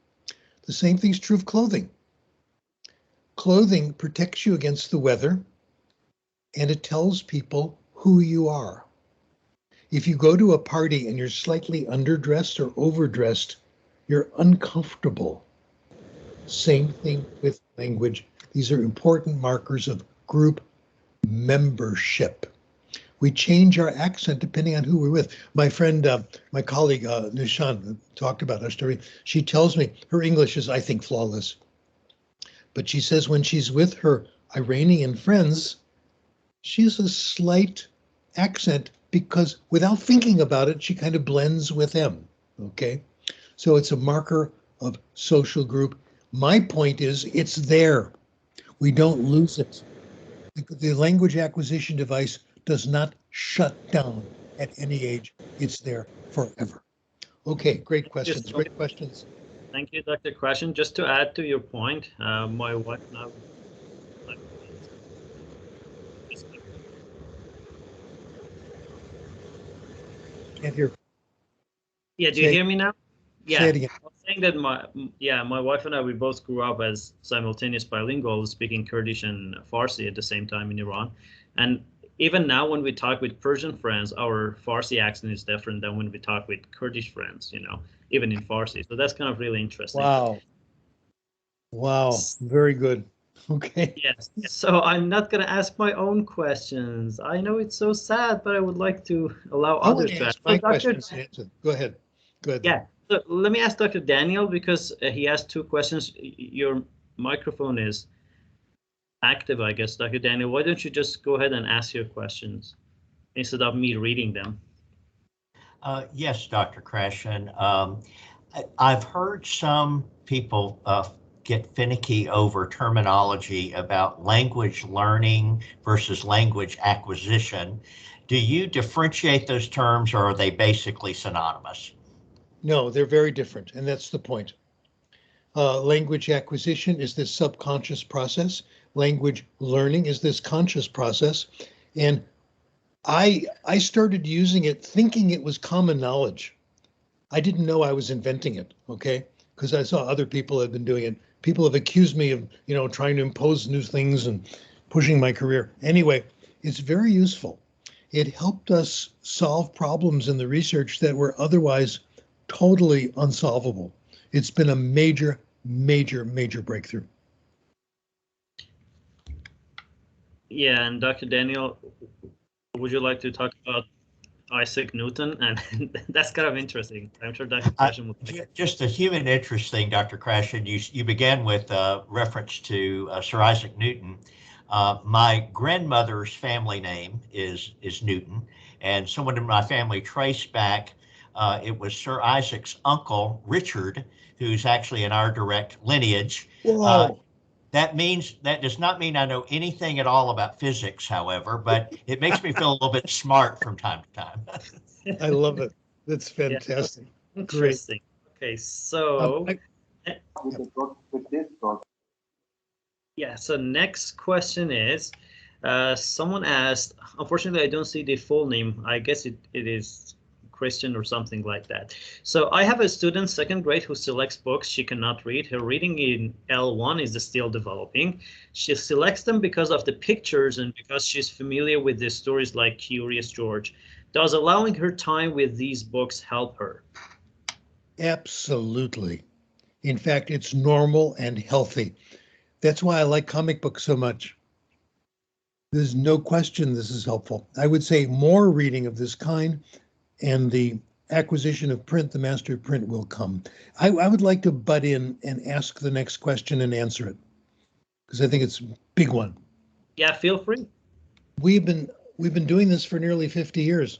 The same thing's true of clothing. Clothing protects you against the weather, and it tells people who you are. If you go to a party and you're slightly underdressed or overdressed, you're uncomfortable. Same thing with language. These are important markers of group membership. We change our accent depending on who we're with. My friend, my colleague, Nishan, talked about our story. She tells me her English is, I think, flawless. But she says when she's with her Iranian friends, she has a slight accent because without thinking about it, she kind of blends with them, okay? So it's a marker of social group. My point is it's there. We don't lose it. The language acquisition device does not shut down at any age. It's there forever. Okay, great questions, great questions. Thank you, Dr. Krashen. Just to add to your point, my wife and I. Can't hear. Yeah, do you hear me now? Yeah, say it again. I was saying that my wife and I, we both grew up as simultaneous bilinguals, speaking Kurdish and Farsi at the same time in Iran. And even now when we talk with Persian friends, our Farsi accent is different than when we talk with Kurdish friends, you know, even in Farsi. So that's kind of really interesting. Wow. Wow, very good. Okay. Yes, so I'm not going to ask my own questions. I know it's so sad, but I would like to allow others to ask. My questions. Go ahead. Go ahead. Yeah, so let me ask Dr. Daniel, because he asked two questions. Your microphone is active, I guess. Dr. Daniel, why don't you just go ahead and ask your questions instead of me reading them? Yes, Dr. Krashen. I've heard some people get finicky over terminology about language learning versus language acquisition. Do you differentiate those terms, or are they basically synonymous? No, they're very different, and that's the point. Language acquisition is this subconscious process. Language learning is this conscious process. And I started using it thinking it was common knowledge. I didn't know I was inventing it, okay? Because I saw other people had been doing it. People have accused me of, you know, trying to impose new things and pushing my career. Anyway, it's very useful. It helped us solve problems in the research that were otherwise totally unsolvable. It's been a major, major, major breakthrough. Yeah, and Dr. Daniel, would you like to talk about Isaac Newton? And that's kind of interesting. I'm sure Dr. Krashen will take it. Just a human interest thing, Dr. Krashen, you began with a reference to Sir Isaac Newton. My grandmother's family name is Newton, and someone in my family traced back. It was Sir Isaac's uncle, Richard, who's actually in our direct lineage. That does not mean I know anything at all about physics, however, but it makes me feel a little bit smart from time to time. I love it. That's fantastic. Yeah, interesting. Great. Okay, so yeah, so next question is, Someone asked, unfortunately, I don't see the full name. I guess it is Christian or something like that. So I have a student, second grade, who selects books she cannot read. Her reading in L1 is still developing. She selects them because of the pictures and because she's familiar with the stories like Curious George. Does allowing her time with these books help her? Absolutely. In fact, it's normal and healthy. That's why I like comic books so much. There's no question this is helpful. I would say more reading of this kind and the acquisition of print, the master of print, will come. I would like to butt in and ask the next question and answer it, because I think it's a big one. Yeah, feel free. We've been doing this for nearly 50 years.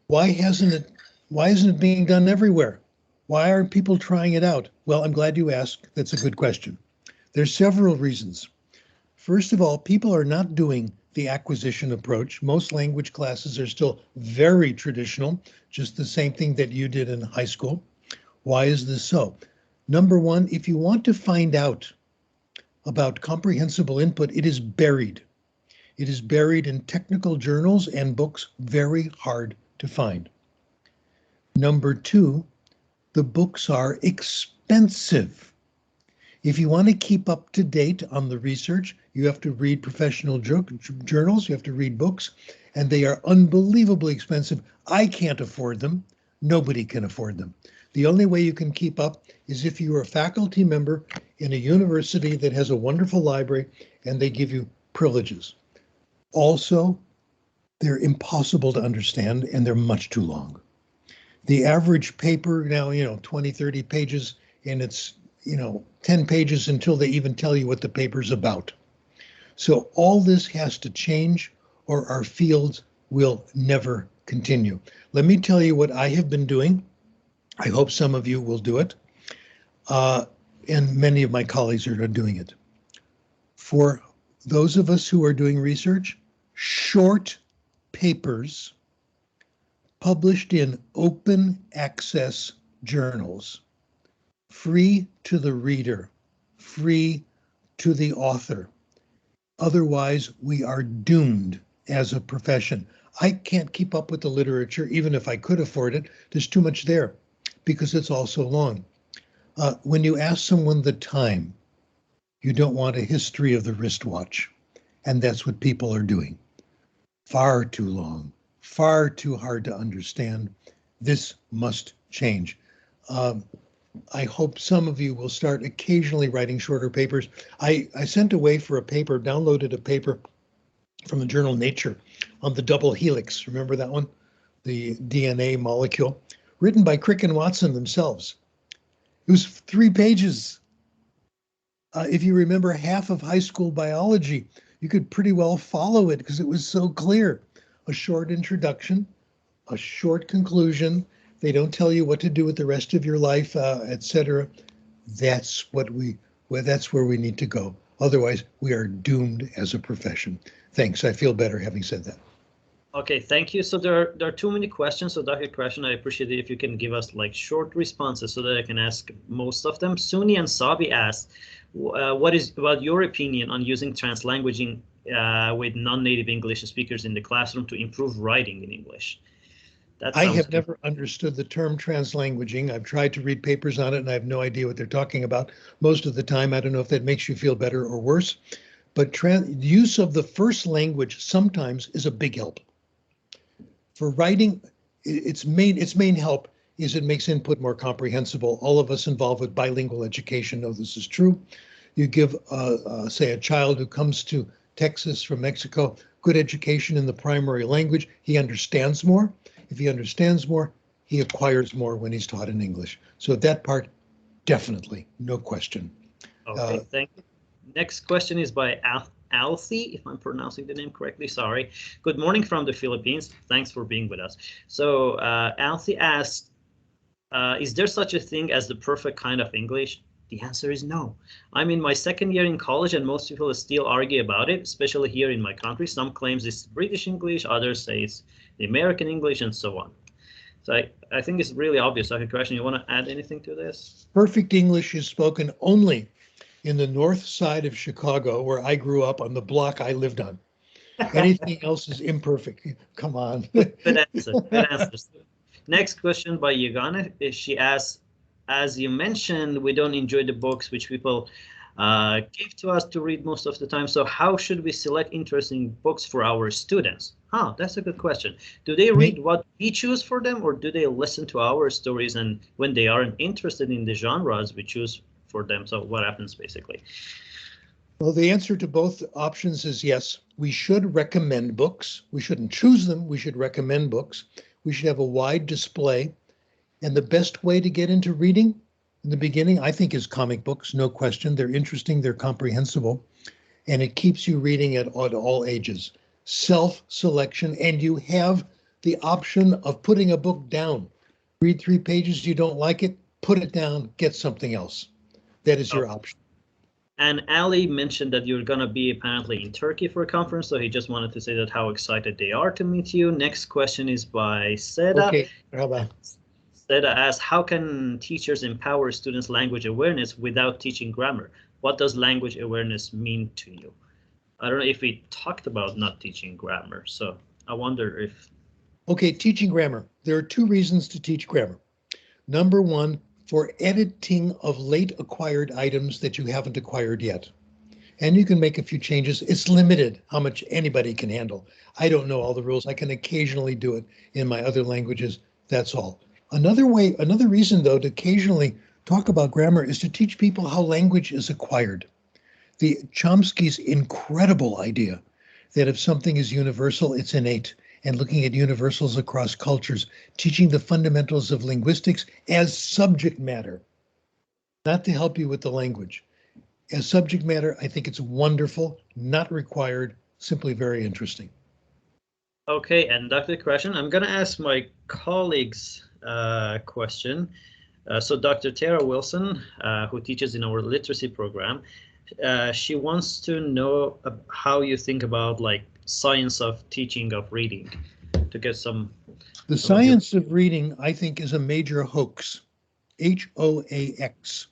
Why isn't it being done everywhere? Why aren't people trying it out? Well, I'm glad you asked. That's a good question. There's several reasons. First of all, people are not doing the acquisition approach. Most language classes are still very traditional, just the same thing that you did in high school. Why is this so? Number one, if you want to find out about comprehensible input, it is buried. It is buried in technical journals and books, very hard to find. Number two, the books are expensive. If you want to keep up to date on the research, you have to read professional journals, you have to read books, and they are unbelievably expensive. I can't afford them. Nobody can afford them. The only way you can keep up is if you are a faculty member in a university that has a wonderful library and they give you privileges. Also, they're impossible to understand and they're much too long. The average paper now, 20, 30 pages, and it's 10 pages until they even tell you what the paper's about. So all this has to change or our fields will never continue. Let me tell you what I have been doing. I hope some of you will do it. And many of my colleagues are doing it. For those of us who are doing research, short papers published in open access journals, free to the reader, free to the author. Otherwise, we are doomed as a profession. I can't keep up with the literature, even if I could afford it. There's too much there because it's all so long. When you ask someone the time, you don't want a history of the wristwatch. And that's what people are doing. Far too long, far too hard to understand. This must change. I hope some of you will start occasionally writing shorter papers. I sent away for a paper, downloaded a paper from the journal Nature on the double helix. Remember that one? The DNA molecule, written by Crick and Watson themselves. It was 3 pages. If you remember half of high school biology, you could pretty well follow it because it was so clear. A short introduction, a short conclusion. They don't tell you what to do with the rest of your life, etc. That's where we need to go. Otherwise, we are doomed as a profession. Thanks. I feel better having said that. Okay, thank you. So there are too many questions. So Dr. Krashen, I appreciate it if you can give us like short responses so that I can ask most of them. Suni and Sabi asked, what is about your opinion on using translanguaging with non-native English speakers in the classroom to improve writing in English? I have never understood the term translanguaging. I've tried to read papers on it and I have no idea what they're talking about. Most of the time, I don't know if that makes you feel better or worse, but use of the first language sometimes is a big help. For writing, its main help is it makes input more comprehensible. All of us involved with bilingual education know this is true. You give, say, a child who comes to Texas from Mexico good education in the primary language, he understands more. If he understands more, he acquires more when he's taught in English. So that part, definitely, no question. Okay, thank you. Next question is by Althea, if I'm pronouncing the name correctly, sorry. Good morning from the Philippines. Thanks for being with us. So Althea asks, is there such a thing as the perfect kind of English? The answer is no. I'm in my second year in college and most people still argue about it, especially here in my country. Some claims it's British English, others say it's the American English and so on. So I think it's really obvious. Dr. Krashen, you want to add anything to this? Perfect English is spoken only in the north side of Chicago, where I grew up on the block I lived on. Anything else is imperfect. Come on. Good answer. Good answers. Next question by Yagana is she asks, as you mentioned, we don't enjoy the books which people give to us to read most of the time. So how should we select interesting books for our students? Huh, that's a good question. Do they read what we choose for them, or do they listen to our stories, and when they aren't interested in the genres we choose for them? So what happens basically? Well, the answer to both options is yes. We should recommend books. We shouldn't choose them. We should recommend books. We should have a wide display. And the best way to get into reading in the beginning, I think, is comic books, no question. They're interesting, they're comprehensible, and it keeps you reading at all ages. Self-selection, and you have the option of putting a book down. Read 3 pages, you don't like it, put it down, get something else. That is your option. And Ali mentioned that you're going to be apparently in Turkey for a conference, so he just wanted to say that how excited they are to meet you. Next question is by Seda. Okay, Rabbi. Seda asks, how can teachers empower students' language awareness without teaching grammar? What does language awareness mean to you? I don't know if we talked about not teaching grammar, so I wonder if... Okay, teaching grammar. There are 2 reasons to teach grammar. Number 1, for editing of late acquired items that you haven't acquired yet. And you can make a few changes. It's limited how much anybody can handle. I don't know all the rules. I can occasionally do it in my other languages. That's all. Another reason, though, to occasionally talk about grammar is to teach people how language is acquired. The Chomsky's incredible idea that if something is universal, it's innate, and looking at universals across cultures, teaching the fundamentals of linguistics as subject matter, not to help you with the language. As subject matter, I think it's wonderful, not required, simply very interesting. Okay, and Dr. Krashen, I'm going to ask my colleagues question. So Dr. Tara Wilson, who teaches in our literacy program, she wants to know how you think about like science of teaching of reading, to get some... The science of reading, I think, is a major hoax. H-O-A-X.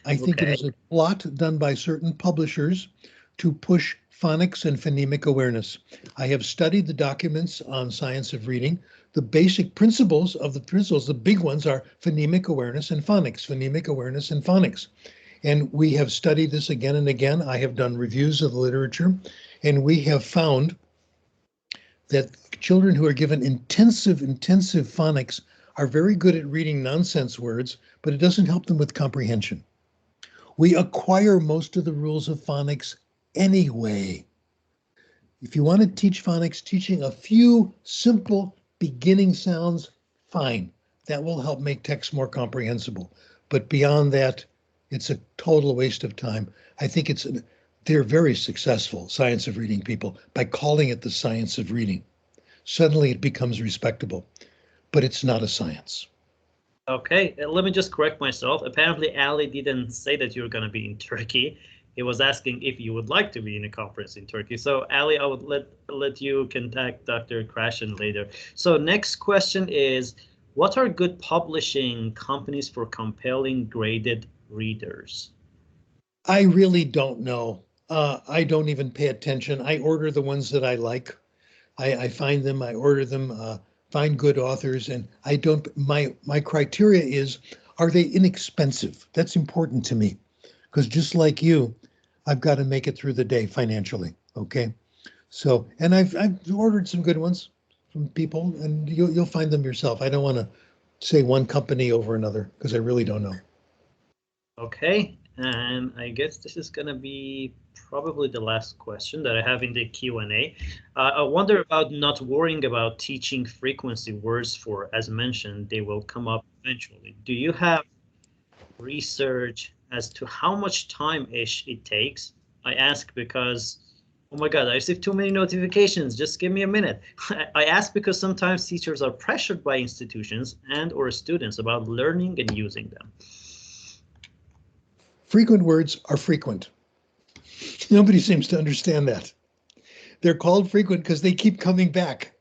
I think it is a plot done by certain publishers to push phonics and phonemic awareness. I have studied the documents on science of reading. The basic principles, the big ones are phonemic awareness and phonics, phonemic awareness and phonics. And we have studied this again and again. I have done reviews of the literature, and we have found that children who are given intensive phonics are very good at reading nonsense words, but it doesn't help them with comprehension. We acquire most of the rules of phonics anyway. If you want to teach phonics, teaching a few simple beginning sounds, fine. That will help make text more comprehensible. But beyond that, it's a total waste of time. I think they're very successful, science of reading people, by calling it the science of reading. Suddenly it becomes respectable, but it's not a science. Okay, let me just correct myself. Apparently, Ali didn't say that you're going to be in Turkey. He was asking if you would like to be in a conference in Turkey. So, Ali, I would let you contact Dr. Krashen later. So, next question is, what are good publishing companies for compelling graded readers? I really don't know. I don't even pay attention. I order the ones that I like. I find them, I order them, find good authors, and I don't, my criteria is, are they inexpensive? That's important to me, because just like you, I've got to make it through the day financially, okay? So, and I've ordered some good ones from people, and you'll find them yourself. I don't want to say one company over another, because I really don't know. Okay, and I guess this is going to be probably the last question that I have in the Q&A. I wonder about not worrying about teaching frequency words for, as mentioned, they will come up eventually. Do you have research as to how much time-ish it takes? I ask because, oh my God, I received too many notifications. Just give me a minute. I ask because sometimes teachers are pressured by institutions and or students about learning and using them. Frequent words are frequent. Nobody seems to understand that. They're called frequent because they keep coming back.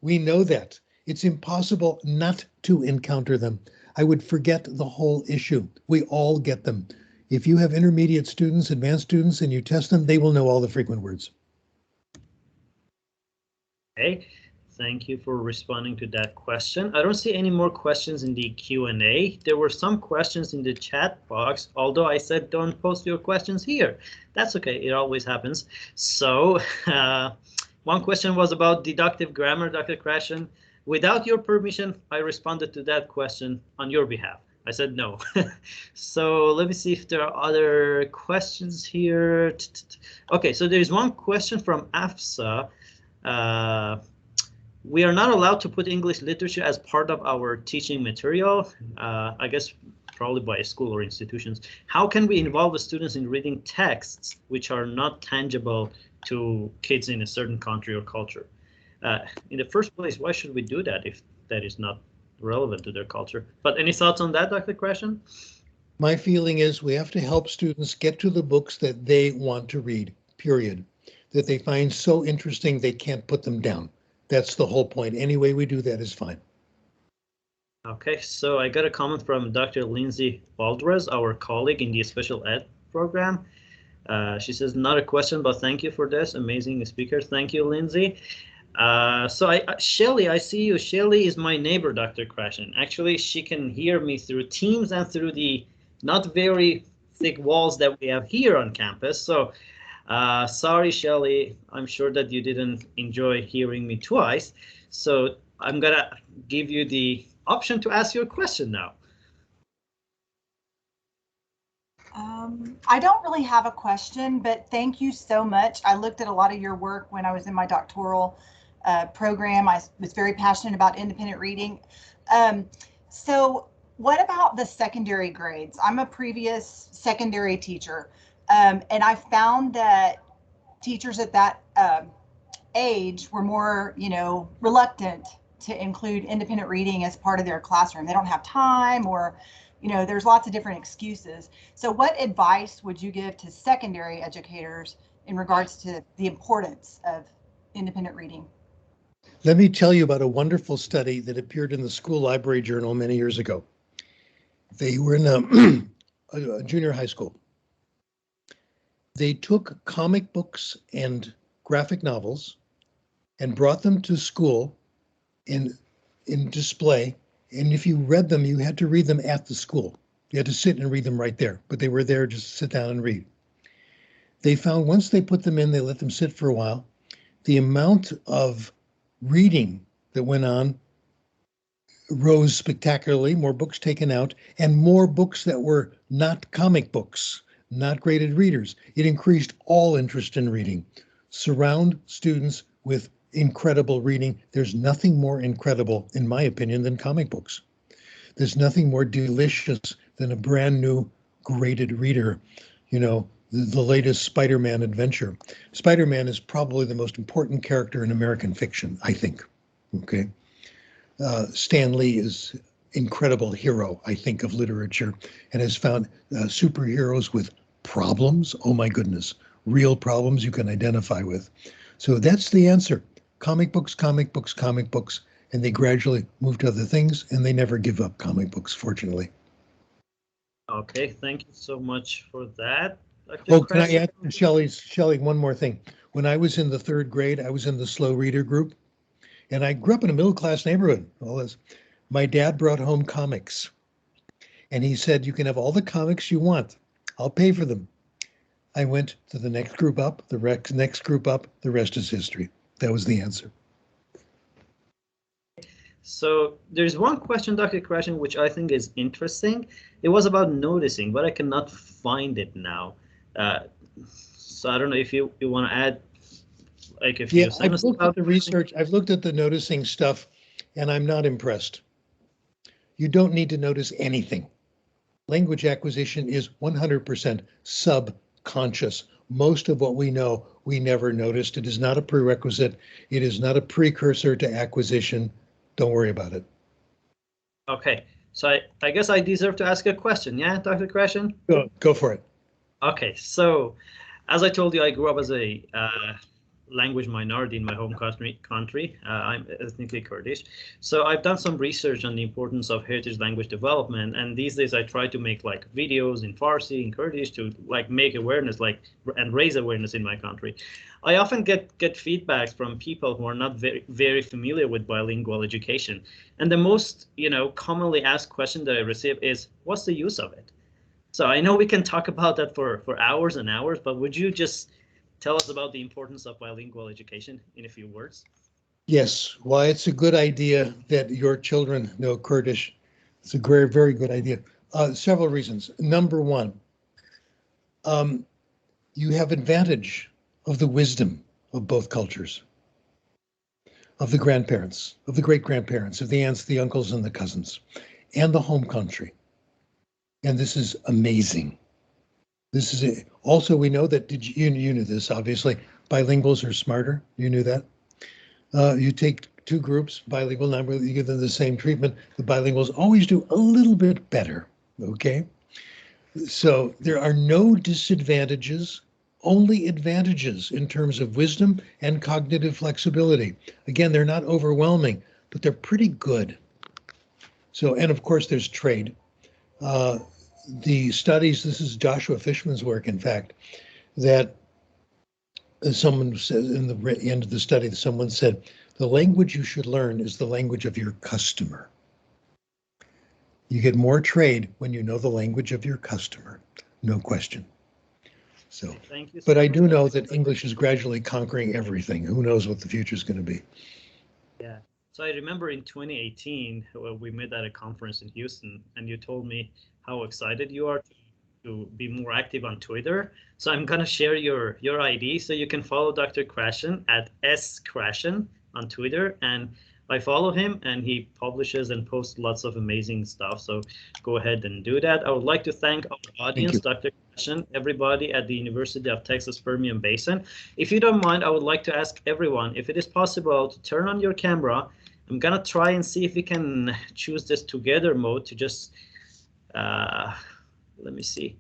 We know that. It's impossible not to encounter them. I would forget the whole issue. We all get them. If you have intermediate students, advanced students, and you test them, they will know all the frequent words. Okay, thank you for responding to that question. I don't see any more questions in the Q&A. There were some questions in the chat box, although I said don't post your questions here. That's okay, it always happens. So one question was about deductive grammar, Dr. Krashen. Without your permission, I responded to that question on your behalf. I said no. So let me see if there are other questions here. Okay, so there's one question from AFSA. We are not allowed to put English literature as part of our teaching material, I guess probably by a school or institutions. How can we involve the students in reading texts which are not tangible to kids in a certain country or culture? In the first place, why should we do that if that is not relevant to their culture? But any thoughts on that, Dr. Krashen? My feeling is we have to help students get to the books that they want to read, period, that they find so interesting they can't put them down. That's the whole point. Any way we do that is fine. Okay, so I got a comment from Dr. Lindsay Baldrez, our colleague in the special ed program. She says, not a question, but thank you for this. Amazing speaker. Thank you, Lindsay. Shelly, I see you. Shelly is my neighbor, Dr. Krashen. Actually, she can hear me through Teams and through the not very thick walls that we have here on campus. So sorry, Shelly, I'm sure that you didn't enjoy hearing me twice. So I'm gonna give you the option to ask your question now. I don't really have a question, but thank you so much. I looked at a lot of your work when I was in my doctoral program. I was very passionate about independent reading. So what about the secondary grades? I'm a previous secondary teacher, and I found that teachers at that age were more, reluctant to include independent reading as part of their classroom. They don't have time, or, there's lots of different excuses. So what advice would you give to secondary educators in regards to the importance of independent reading? Let me tell you about a wonderful study that appeared in the School Library Journal many years ago. They were in a junior high school. They took comic books and graphic novels and brought them to school in display. And if you read them, you had to read them at the school. You had to sit and read them right there, but they were there just to sit down and read. They found once they put them in, they let them sit for a while, the amount of reading that went on rose spectacularly, more books taken out, and more books that were not comic books, not graded readers. It increased all interest in reading. Surround students with incredible reading. There's nothing more incredible, in my opinion, than comic books. There's nothing more delicious than a brand new graded reader, the latest Spider-Man adventure. Spider-Man is probably the most important character in American fiction, I think. Okay. Stan Lee is incredible hero, I think, of literature, and has found superheroes with problems. Oh my goodness, real problems you can identify with. So that's the answer. Comic books, comic books, comic books, and they gradually move to other things, and they never give up comic books, fortunately. Okay, thank you so much for that. Oh, can I add to Shelley, one more thing? When I was in the 3rd grade, I was in the slow reader group, and I grew up in a middle-class neighborhood. All this. My dad brought home comics, and he said, you can have all the comics you want. I'll pay for them. I went to the next group up, the next group up, the rest is history. That was the answer. So there's one question, Dr. Krashen, which I think is interesting. It was about noticing, but I cannot find it now. So I don't know if you want to add like a few sentences. I've looked at the research, I've looked at the noticing stuff, and I'm not impressed. You don't need to notice anything. Language acquisition is 100% subconscious. Most of what we know, we never noticed. It is not a prerequisite. It is not a precursor to acquisition. Don't worry about it. Okay, so I guess I deserve to ask a question, yeah, Dr. Krashen? Go for it. Okay, so as I told you, I grew up as a language minority in my home country. I'm ethnically Kurdish. So I've done some research on the importance of heritage language development. And these days I try to make like videos in Farsi, in Kurdish to like make awareness and raise awareness in my country. I often get feedbacks from people who are not very familiar with bilingual education. And the most, commonly asked question that I receive is, what's the use of it? So I know we can talk about that for hours and hours, but would you just tell us about the importance of bilingual education in a few words? Yes, why it's a good idea that your children know Kurdish. It's a very, very good idea. Several reasons. Number one, you have advantage of the wisdom of both cultures, of the grandparents, of the great-grandparents, of the aunts, the uncles, and the cousins, and the home country. And this is amazing. This is it. Also, we know that you knew this, obviously, bilinguals are smarter. You knew that. You take two groups, bilingual, you give them the same treatment. The bilinguals always do a little bit better, okay? So there are no disadvantages, only advantages in terms of wisdom and cognitive flexibility. Again, they're not overwhelming, but they're pretty good. So, and of course, there's trade. The studies, this is Joshua Fishman's work, in fact, that someone said in the end of the study, someone said, the language you should learn is the language of your customer. You get more trade when you know the language of your customer, no question. So, thank you so but I much. do know that English is gradually conquering everything. Who knows what the future is going to be? Yeah. So I remember in 2018, we met at a conference in Houston, and you told me how excited you are to be more active on Twitter. So I'm going to share your ID so you can follow Dr. Krashen at @Krashen on Twitter. And I follow him, and he publishes and posts lots of amazing stuff. So go ahead and do that. I would like to thank our audience, Dr. Krashen, everybody at the University of Texas Permian Basin. If you don't mind, I would like to ask everyone, if it is possible, to turn on your camera. I'm going to try and see if we can choose this together mode to just, let me see.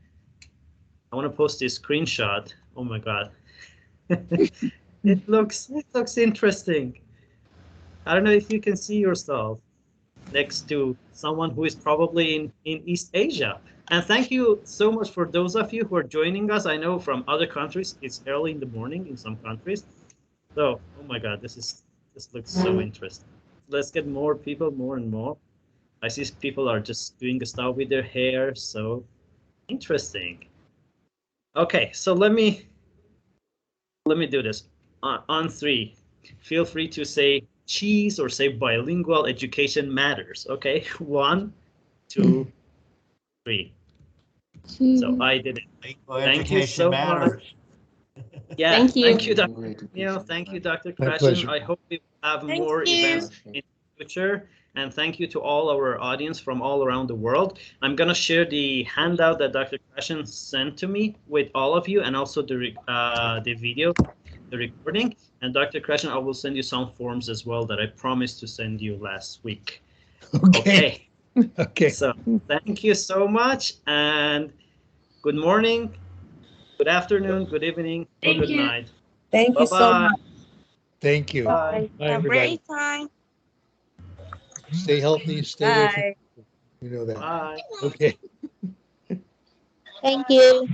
I want to post this screenshot. Oh my God. It looks interesting. I don't know if you can see yourself next to someone who is probably in East Asia. And thank you so much for those of you who are joining us. I know from other countries, it's early in the morning in some countries. So, oh my God, this looks so interesting. Let's get more people, more and more. I see people are just doing stuff with their hair. So interesting. Okay, so let me do this. On three, feel free to say cheese or say bilingual education matters. Okay, 1, 2, 3. So I did it. Thank you so much. Yeah, thank you, Dr. Thank you, Dr. Krashen. I hope we have more events in the future. And thank you to all our audience from all around the world. I'm going to share the handout that Dr. Krashen sent to me with all of you, and also the video, the recording. And Dr. Krashen, I will send you some forms as well that I promised to send you last week. Okay. Okay. So thank you so much, and good morning, good afternoon, good evening, or good night. Thank you so much. Thank you. Bye. Bye, Have a everybody. great time. Stay healthy, stay away from Bye. you know that. Bye. Okay. Thank you.